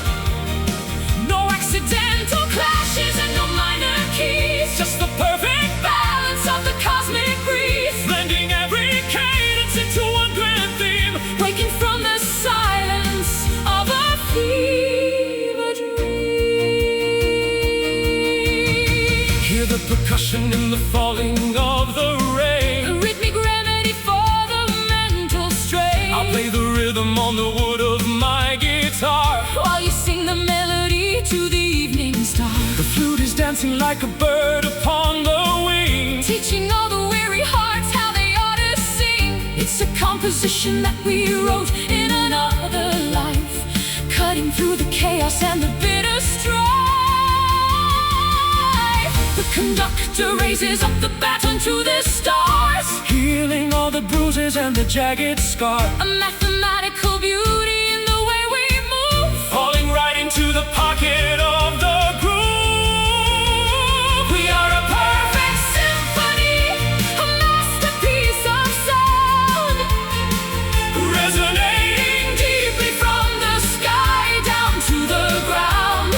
no accidental clashes and no minor keys, Just the perfect balance of the cosmic breeze, blending every cadence into one grand theme. waking from the silence of a fever dream. Hear the percussion in the falling of the A rain. rhythmic remedy for the mental strain, I'll play the rhythm on the wood of my guitar. while you sing the melody to the evening star, The flute is dancing like a bird upon the wing. teaching all the weary hearts how they ought to sing. It's a composition that we wrote in another life, cutting through the chaos and the bitter strife. The conductor raises up the baton to the stars, Healing all the bruises and the jagged scars, a mathematical beauty in the way we move, falling right into the pocket of the groove. we are a perfect symphony, a masterpiece of sound, Resonating deeply from the sky down to the ground,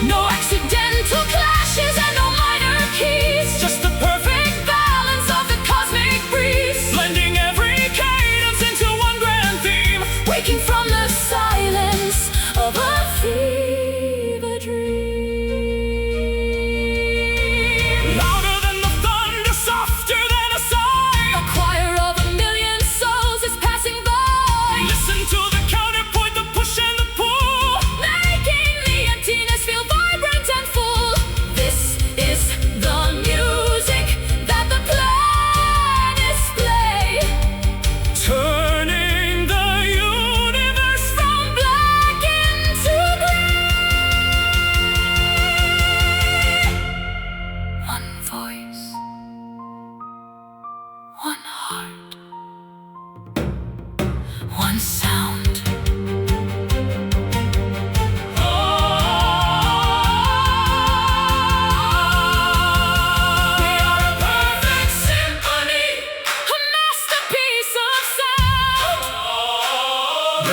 no accidental clashes and no minor keys, just the perfect balance of the cosmic breeze, blending every cadence into one grand theme. waking from the silence of a fever dream. Louder than the thunder, softer than a sigh. A choir of a million souls is passing by, Listen to the counterpoint, the push and the pull. making the emptiness feel vibrant and full. This is the music that the planets play, Turning the universe from black into gray. One voice, one heart, one sound. We are a perfect symphony, A masterpiece of sound,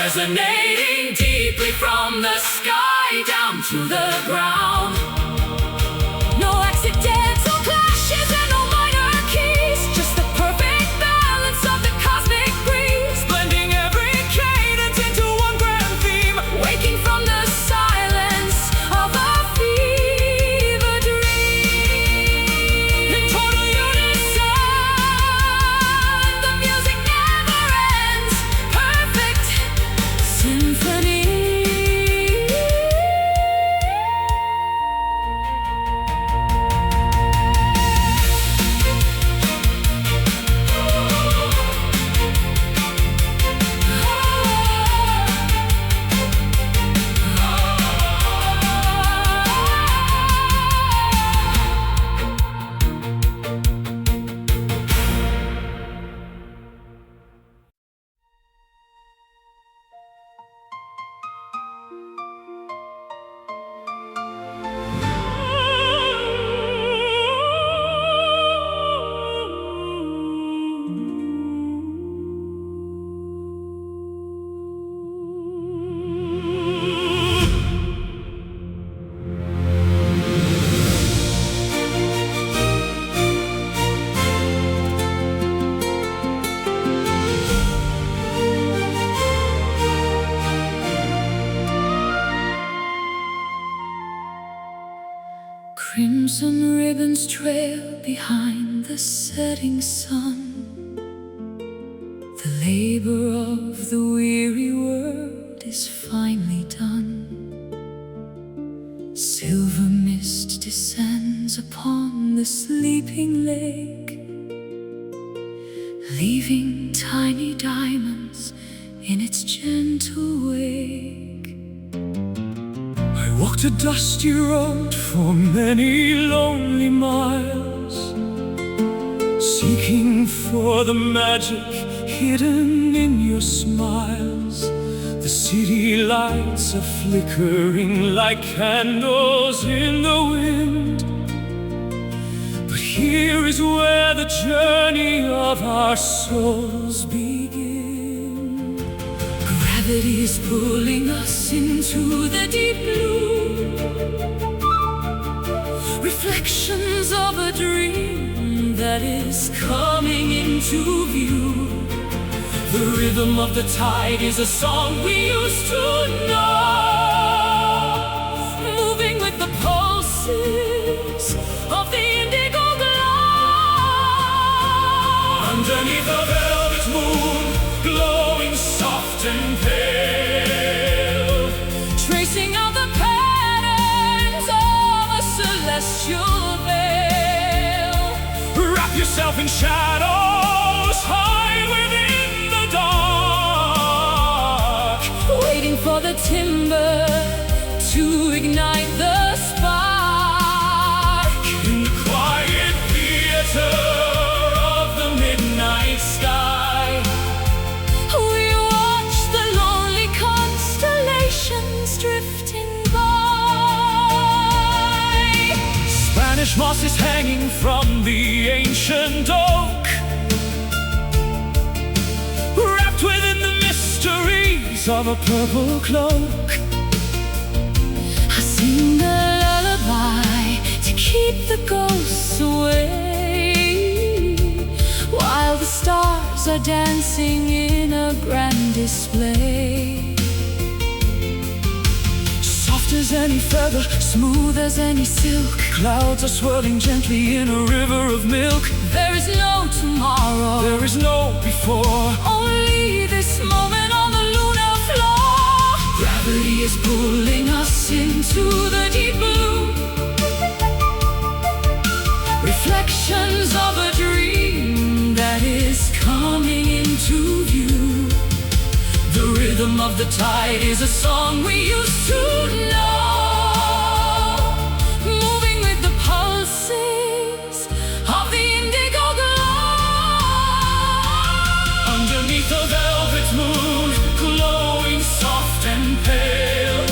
resonating deeply from the sky down to the ground. no accidental clashes and no minor keys, just the perfect balance of the cosmic breeze, Blending every cadence into one grand theme. waking from the silence Crimson ribbons trail behind the setting sun. The labor of the weary world is finally done. Silver mist descends upon the sleeping lake, leaving tiny diamonds in its gentle wake. I walked a dusty road for many lonely miles, seeking for the magic hidden in your smiles. The city lights are flickering like candles in the wind, but here is where the journey of our souls begin. Gravity is pulling us into the deep blue, reflections of a dream that is coming into view. The rhythm of the tide is a song we used to know, moving with the pulses of the indigo glow. Underneath a velvet moon, glowing soft and pale, tracing out the patterns of a celestial veil. Wrap yourself in shadows, hide within the dark, waiting for the timber to ignite the spark. In the quiet theater of the midnight sky, we watch the lonely constellations drifting by. Spanish moss is hanging from the ancient oak, wrapped within the mysteries of a purple cloak. I sing a lullaby to keep the ghosts away, while the stars are dancing in a grand display. Soft as any feather, smooth as any silk, clouds are swirling gently in a river of milk. There is no tomorrow, there is no before, only this moment on the lunar floor. Gravity is pulling us into the deep blue, reflections of a dream that is coming into view. The rhythm of the tide is a song we used to know, moving with the pulses of the indigo glow. Underneath the velvet moon, glowing soft and pale,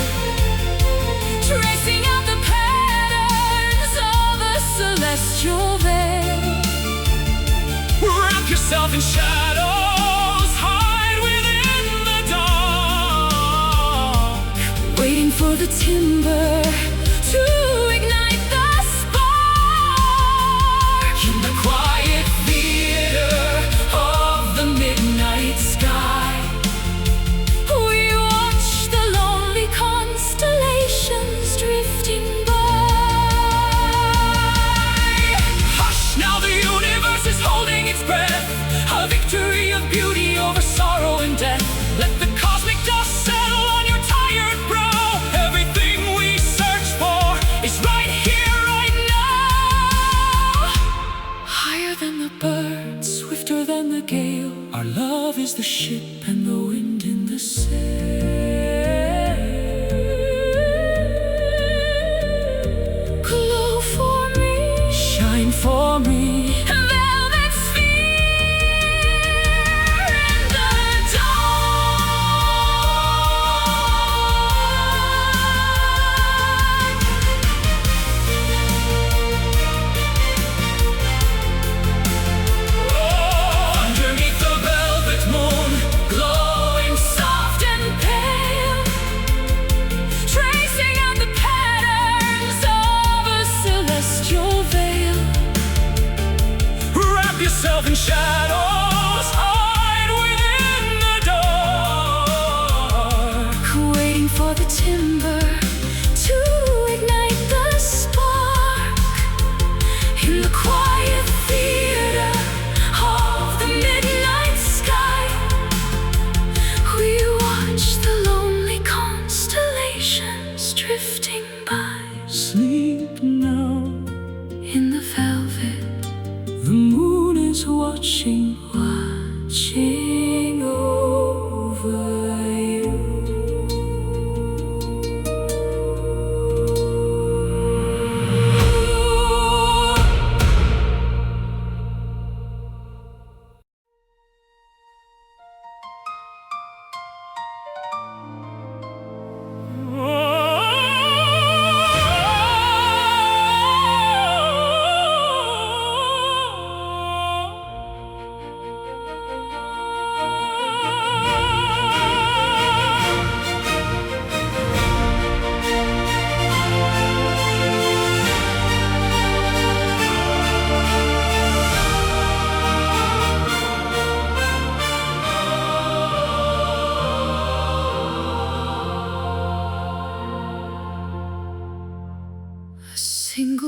tracing out the patterns of a celestial veil. Wrap yourself in shadows, hide within the dark, waiting for the timber to ignite the spark. In the quiet theater of the midnight sky, we watch the lonely constellations drifting by. Hush, now the universe is holding its breath, a victory of beauty over sorrow and death. Let the cosmic dust settle on your tired brow. Everything we search for is right here, right now. Higher than the birds, swifter than the gale, our love is the ship and the wind in the sail. Glow for me, shine for me, velvet sphere in the dark. Underneath the velvet moon, glowing soft and pale, tracing out the patterns of a celestial veil. Wrap yourself in shadows, hide within the dark, waiting for the timber to ignite the spark.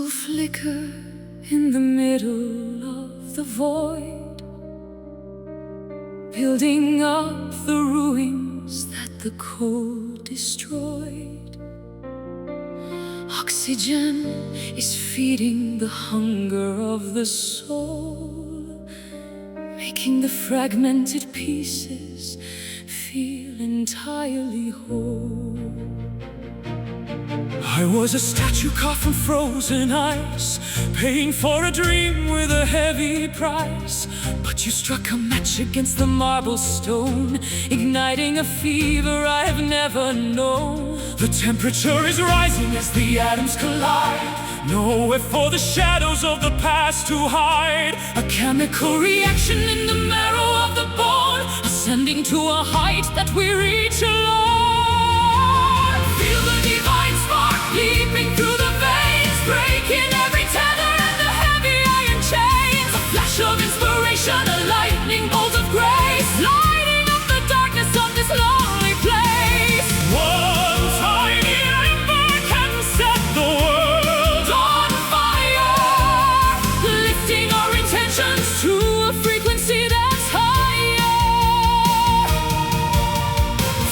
will flicker in the middle of the void, building up the ruins that the cold destroyed. Oxygen is feeding the hunger of the soul, making the fragmented pieces feel entirely whole. I was a statue carved from frozen ice, paying for a dream with a heavy price. But you struck a match against the marble stone, igniting a fever I have never known. The temperature is rising as the atoms collide, nowhere for the shadows of the past to hide. A chemical reaction in the marrow of the bone, ascending to a height that we reach alone. Feel the divine spark leaping through the veins, breaking every tether and the heavy iron chains. A flash of inspiration, a lightning bolt of grace, lighting up the darkness of this lonely place. One tiny ember can set the world On fire, lifting our intentions to a frequency that's higher.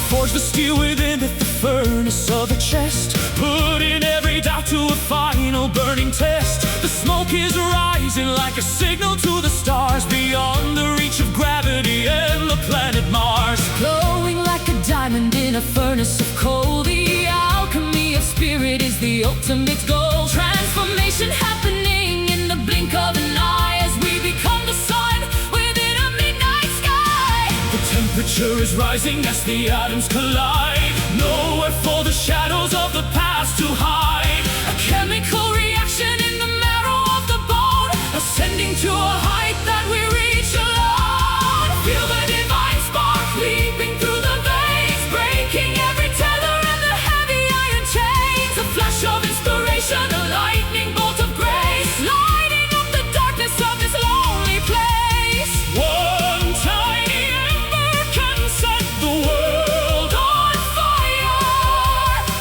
Forge the steel within it, the furnace of a chest, putting every doubt to a final burning test. The smoke is rising like a signal to the stars, beyond the reach of gravity and the planet Mars. Glowing like a diamond in a furnace of coal, the alchemy of spirit is the ultimate goal. Transformation happening in the blink of an eye, as we become the sun within a midnight sky. The temperature is rising as the atoms collide, nowhere for the shadows of the past to hide. A chemical reaction in the marrow of the bone, ascending to a height that we reach alone. Feel the divine spark leaping through the veins, breaking every tether and the heavy iron chains. A flash of inspiration, a lightning bolt of grace, lighting up the darkness of this lonely place. One tiny ember can set the world On fire,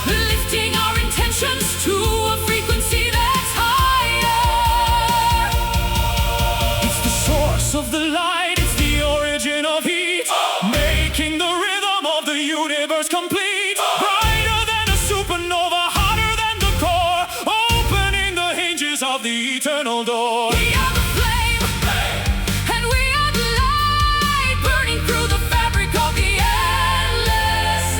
lifting our intentions to a frequency that's higher. It's the source of the light, it's the origin of heat, making the rhythm of the universe complete. Brighter than a supernova, hotter than the core, opening the hinges of the eternal door. We are the flame, and we are the light, burning through the fabric of the endless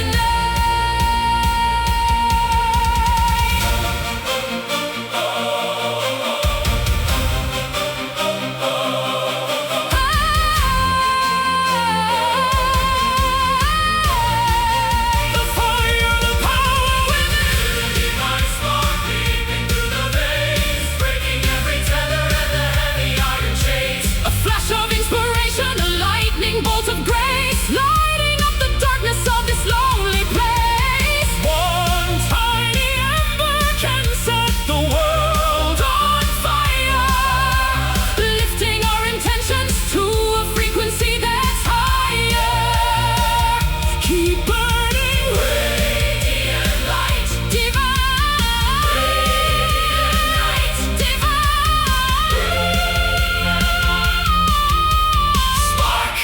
The fire, the power within, the divine spark leaping through the veins, breaking every tether and the heavy iron chains. A flash of inspiration, a lightning bolt of grace, lighting up the darkness of this lonely place. one tiny ember can set the world On fire, lifting our intentions to a frequency that's higher. Keep burning, radiant light, divine, radiant light, divine, spark.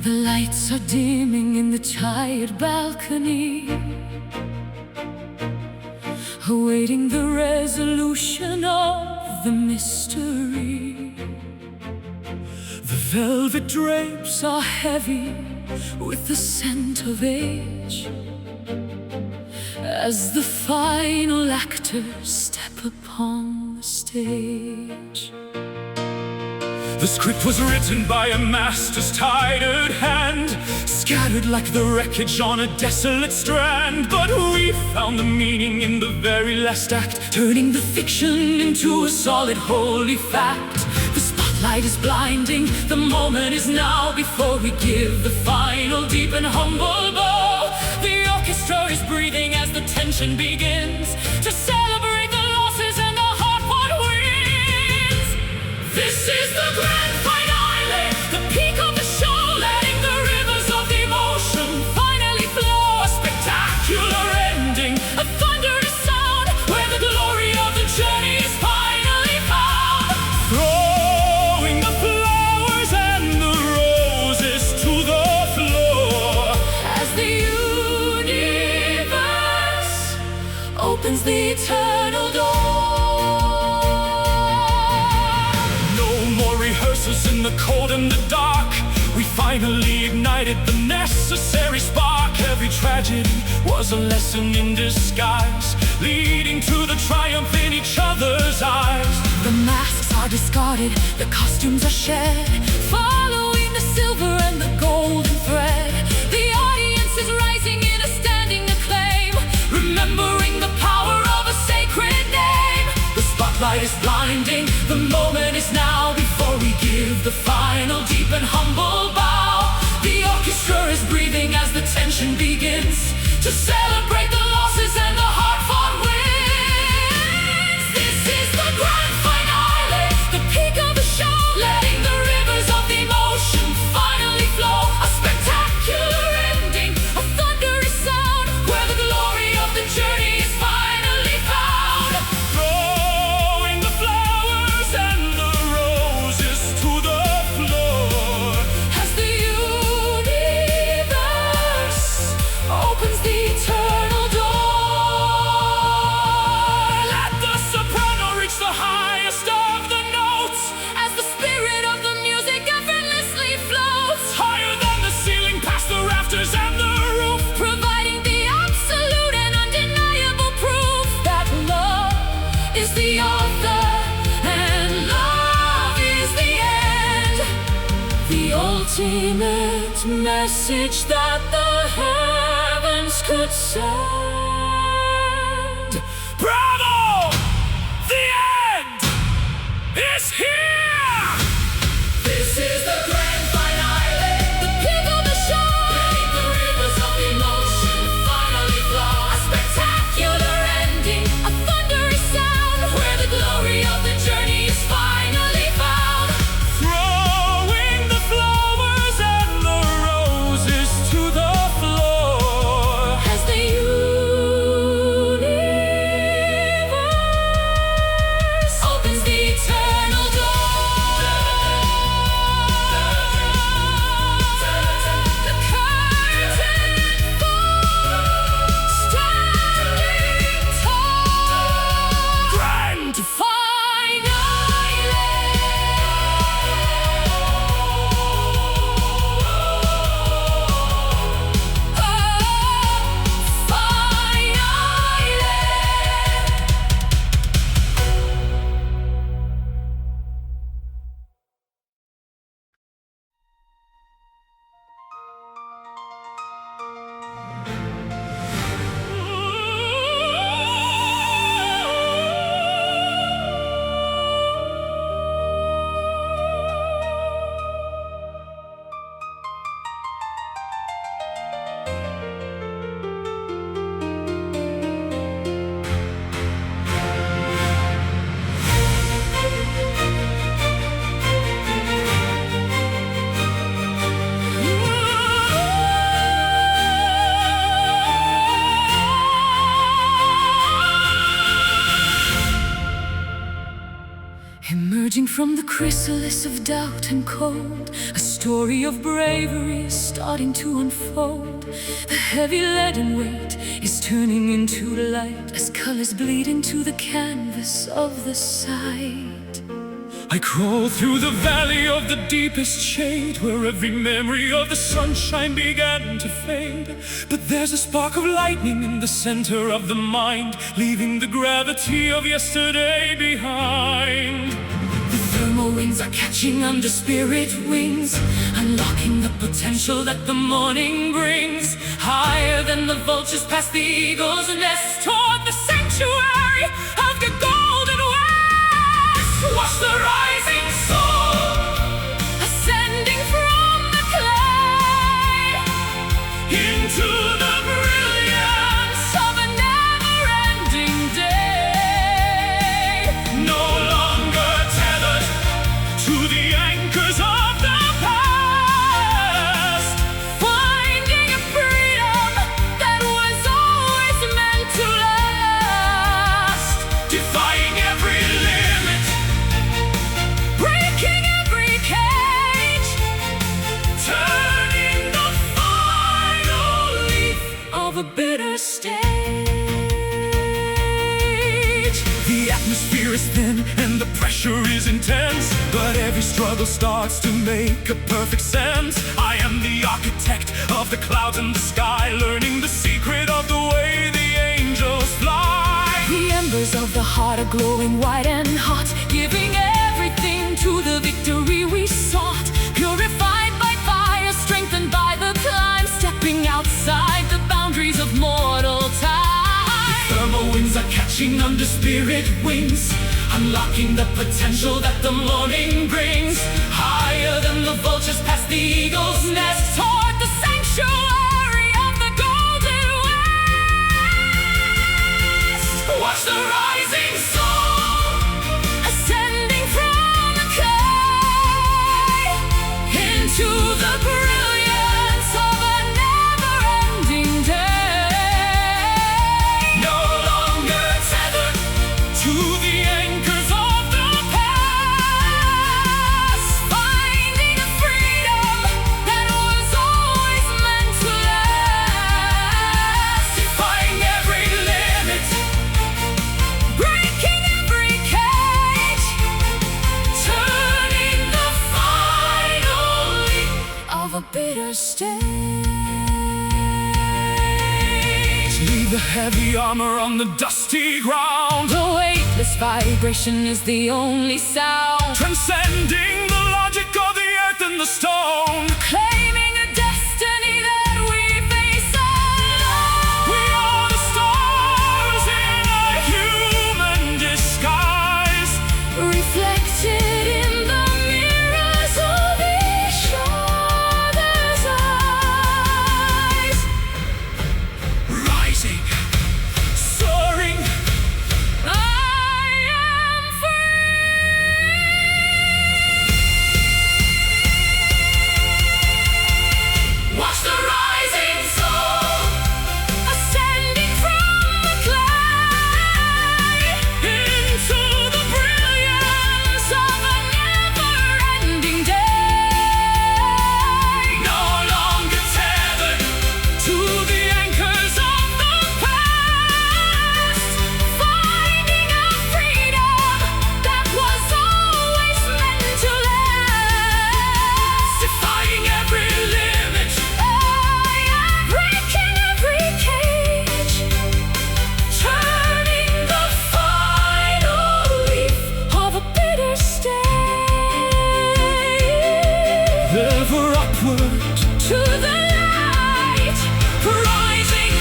The lights are dimming in the tired balcony, awaiting the resolution of the mystery. The velvet Velvet drapes are heavy with the scent of age, as the final actors step upon the stage. The script was written by a master's tired hand, scattered like the wreckage on a desolate strand. But we found the meaning in the very last act, turning the fiction into a solid holy fact. The spotlight is blinding, the moment is now, before we give the final deep and humble bow. The orchestra is breathing as the tension begins, to celebrate the losses and the heart-won wins. This is the grand finale, the peak of the show, letting the rivers of emotion finally flow. A spectacular ending, a thunderous sound, where the glory of the journey is finally found. Throwing the flowers and the roses to the floor, as the universe opens the eternal door. In the cold and the dark, we finally ignited the necessary spark. Every tragedy was a lesson in disguise, leading to the triumph in each other's eyes. The masks are discarded, the costumes are shed, following the silver and the golden thread. The audience is rising in a standing acclaim, remembering the power of a sacred name. The spotlight is blinding, the moment is now, before we give the final deep and humble bow. The orchestra is breathing as the tension begins, to celebrate the losses and the heart-fought wins. This is the grand finale, the peak of the show, letting the rivers of emotion finally flow. A spectacular ending, a thunderous sound, where the glory of the journey is finally found. Throwing the flowers and the roses to the floor, as the universe opens the eternal door. Let the soprano reach the highest of the notes, as the spirit of the music effortlessly floats, higher than the ceiling, past the rafters and the roof, providing the absolute and undeniable proof that love is the author and love is the end. The ultimate message that the heavens could send. Bravo! The end is here! This is the grand finale, the peak of the show, letting the rivers of emotion finally flow. A spectacular ending, a thunderous sound, where the glory of the journey is finally found. Throwing the flowers and the roses to the floor, As the universe opens the eternal door. The curtain falls, standing tall. grand Emerging from the chrysalis of doubt and cold, a story of bravery is starting to unfold. The heavy leaden weight is turning into light as colors bleed into the canvas of the sight. I crawl through the valley of the deepest shade, where every memory of the sunshine began to fade. But there's a spark of lightning in the center of the mind, leaving the gravity of yesterday behind. The thermal winds are catching under spirit wings, unlocking the potential that the morning brings. Higher than the vultures past the eagle's nest, toward the sanctuary of the golden west. Watch the rising soul ascending from the clay into the brilliance of a never-ending day. no longer tethered to the anchors of the past, Finding a freedom that was always meant to last. defying every limit, Breaking every cage, turning the final leaf of a bitter stage. The atmosphere is thin and the pressure is intense, but every struggle starts to make a perfect sense. I am the architect of the clouds and the sky, learning the secret of the way the angels fly. The embers of the heart are glowing white and hot, giving everything to the victory we sought. Purified by fire, strengthened by the climb, stepping outside the boundaries of mortal time. Thermal winds are catching under spirit wings, unlocking the potential that the morning brings. Higher than the vultures past the eagle's nest, toward the sanctuary of the golden west. Watch the rising soul Ascending from the clay into the brilliance of a never-ending day. no longer tethered to the anchors of the Past, finding a freedom that was always meant to last. defying every limit, Breaking every cage, turning the final leaf of a bitter stage. leave the heavy armor on the dusty ground, The weightless vibration is the only sound, transcending the logic of the earth and the stone. claiming a destiny that we face alone. We are the stars in a human disguise, Reflected in the mirrors of each other's eyes. rising, soaring, I am free. watch the rising soul Ascending from the clay into the brilliance of a never-ending day. no longer tethered to the anchors of the past, Finding a freedom that was always meant to last. defying every limit, Breaking every cage, turning the final leaf of a bitter stage. ever upward, To the light, rising,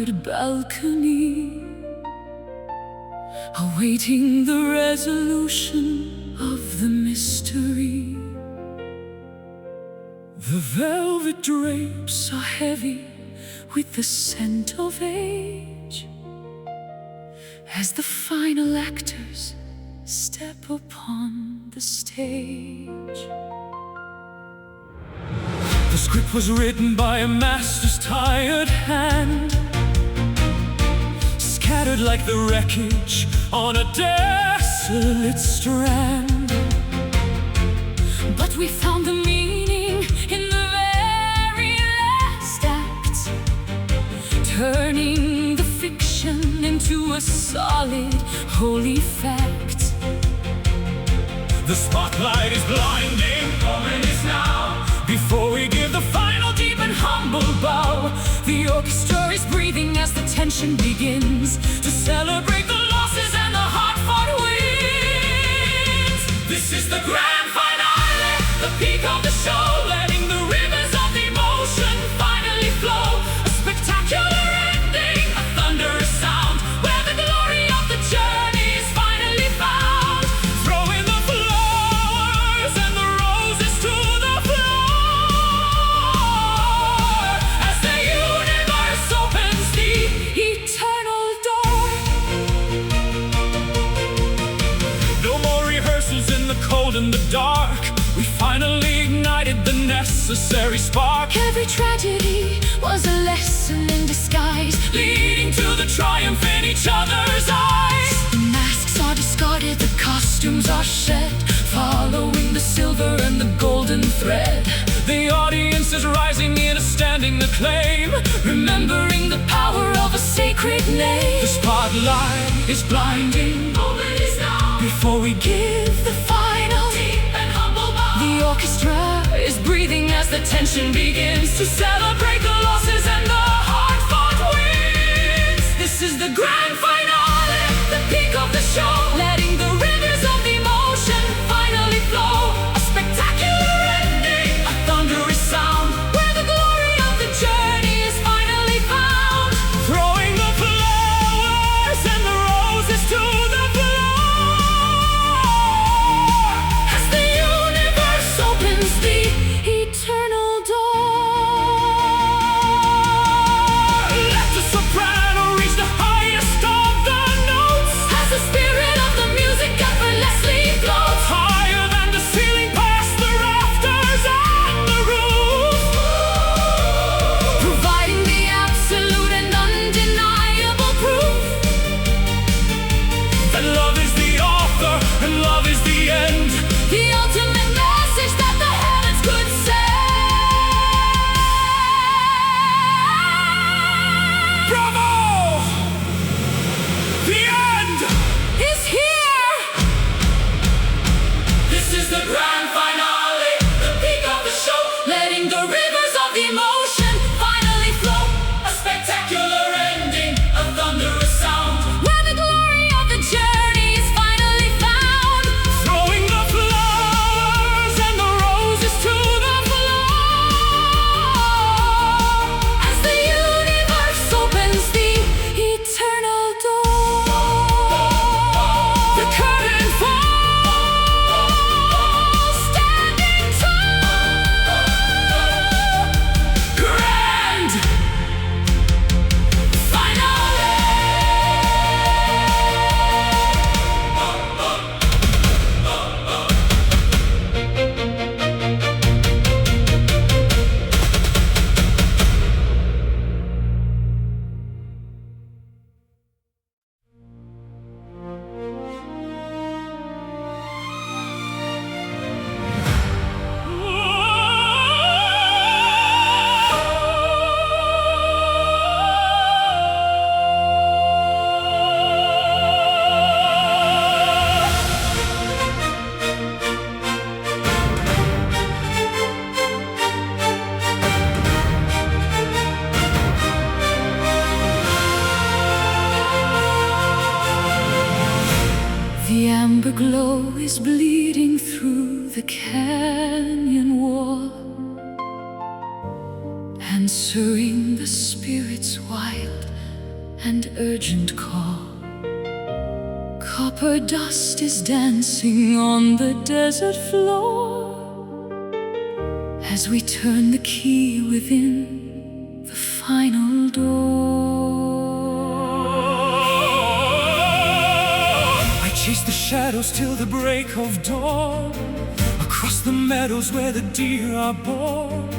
crowded balcony, awaiting the resolution of the mystery. The velvet drapes are heavy with the scent of age, as the final actors step upon the stage. The script was written by a master's tired hand, scattered like the wreckage on a desolate strand. But we found the meaning in the very last act, turning the fiction into a solid, holy fact. The spotlight is blinding, moment is now. Before we give the final deep and humble bow, the orchestra is breathing as the tension begins to celebrate the losses and the hard-fought wins. This is the grand finale, the peak of the show, letting the rivers of emotion finally flow. A spectacular ending, a thunderous sound, where the glory of the journey is finally found. Throwing the flowers and the roses to the floor, as the universe opens the Eternal door. no more rehearsals in the cold and the dark. We finally ignited the necessary spark, Every tragedy was a lesson in disguise, leading to the triumph in each other's eyes. the masks are discarded, the costumes are shed, following the silver and the golden thread. The audience is rising in a standing acclaim, Remembering the power of a sacred name. the spotlight is blinding. Moment is now. Before we give The final deep and humble bow, The orchestra is breathing as the tension begins to celebrate the losses and the hard-fought wins. this is the grand Finale, the peak of the show, letting the rivers of emotion finally flow. A spectacular ending, a thunderous sound, where the glory of the journey is finally found. throwing the flowers and the roses to the floor, As the universe opens the eternal door. let the soprano reach the highest of the notes, As the spirit of the music effortlessly flows, higher than the ceiling, past the rafters and the roof, providing the absolute and undeniable proof that love is the author and love is the end. the ultimate message that the heavens could send. Bravo! The end! Is here. This is the grand finale, the peak of the show, Letting the rivers of emotion finally flow. a spectacular ending, a thunderous sound, Where the glory of the journey is finally found. throwing the flowers and the roses to the floor, As the universe opens the eternal door. the curtain falls, standing tall. grand Finale. The amber glow is bleeding through the canyon wall, answering the spirit's wild and urgent call. Copper dust is dancing on the desert floor as we turn the key within the final door. I chase the shadows till the break of dawn, across the meadows where the deer are born.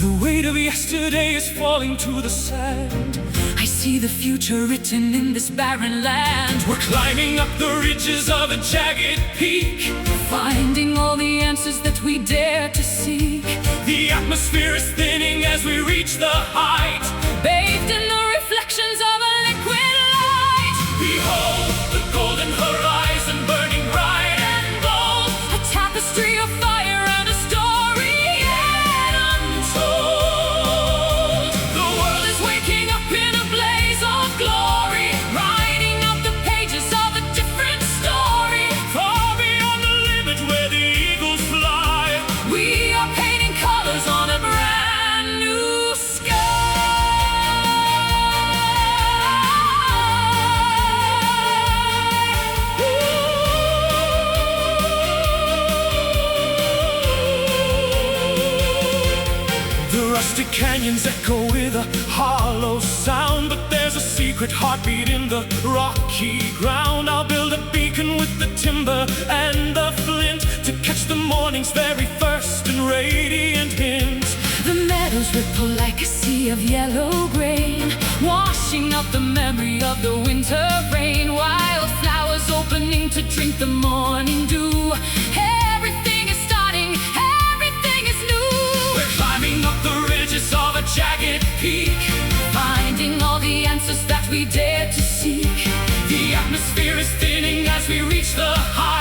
The weight of yesterday is falling to the sand. I see the future written in this barren land. We're climbing up the ridges of a jagged peak, finding all the answers that we dare to seek. The atmosphere is thinning as we reach the height, bathed in the reflections of a liquid light. Behold the golden horizon burning bright and bold, a tapestry of fire and a story yet untold. The world is waking up in a blaze of glory, writing out the pages of a different story. far beyond the limit where the eagles fly. We are painting colors on a brand new sky. The rustic canyons echo with a hollow sound, but there's a secret heartbeat in the rocky ground. I'll build a beacon with the timber and the flint to catch the morning's very first and radiant hint. The meadows ripple like a sea of yellow grain, washing out the memory of the winter rain. Wildflowers opening to drink the morning dew. Everything is starting, everything is new. We're climbing up the ridges of a jagged peak, Finding all the answers that we dare to seek. the atmosphere is thinning as we reach the height.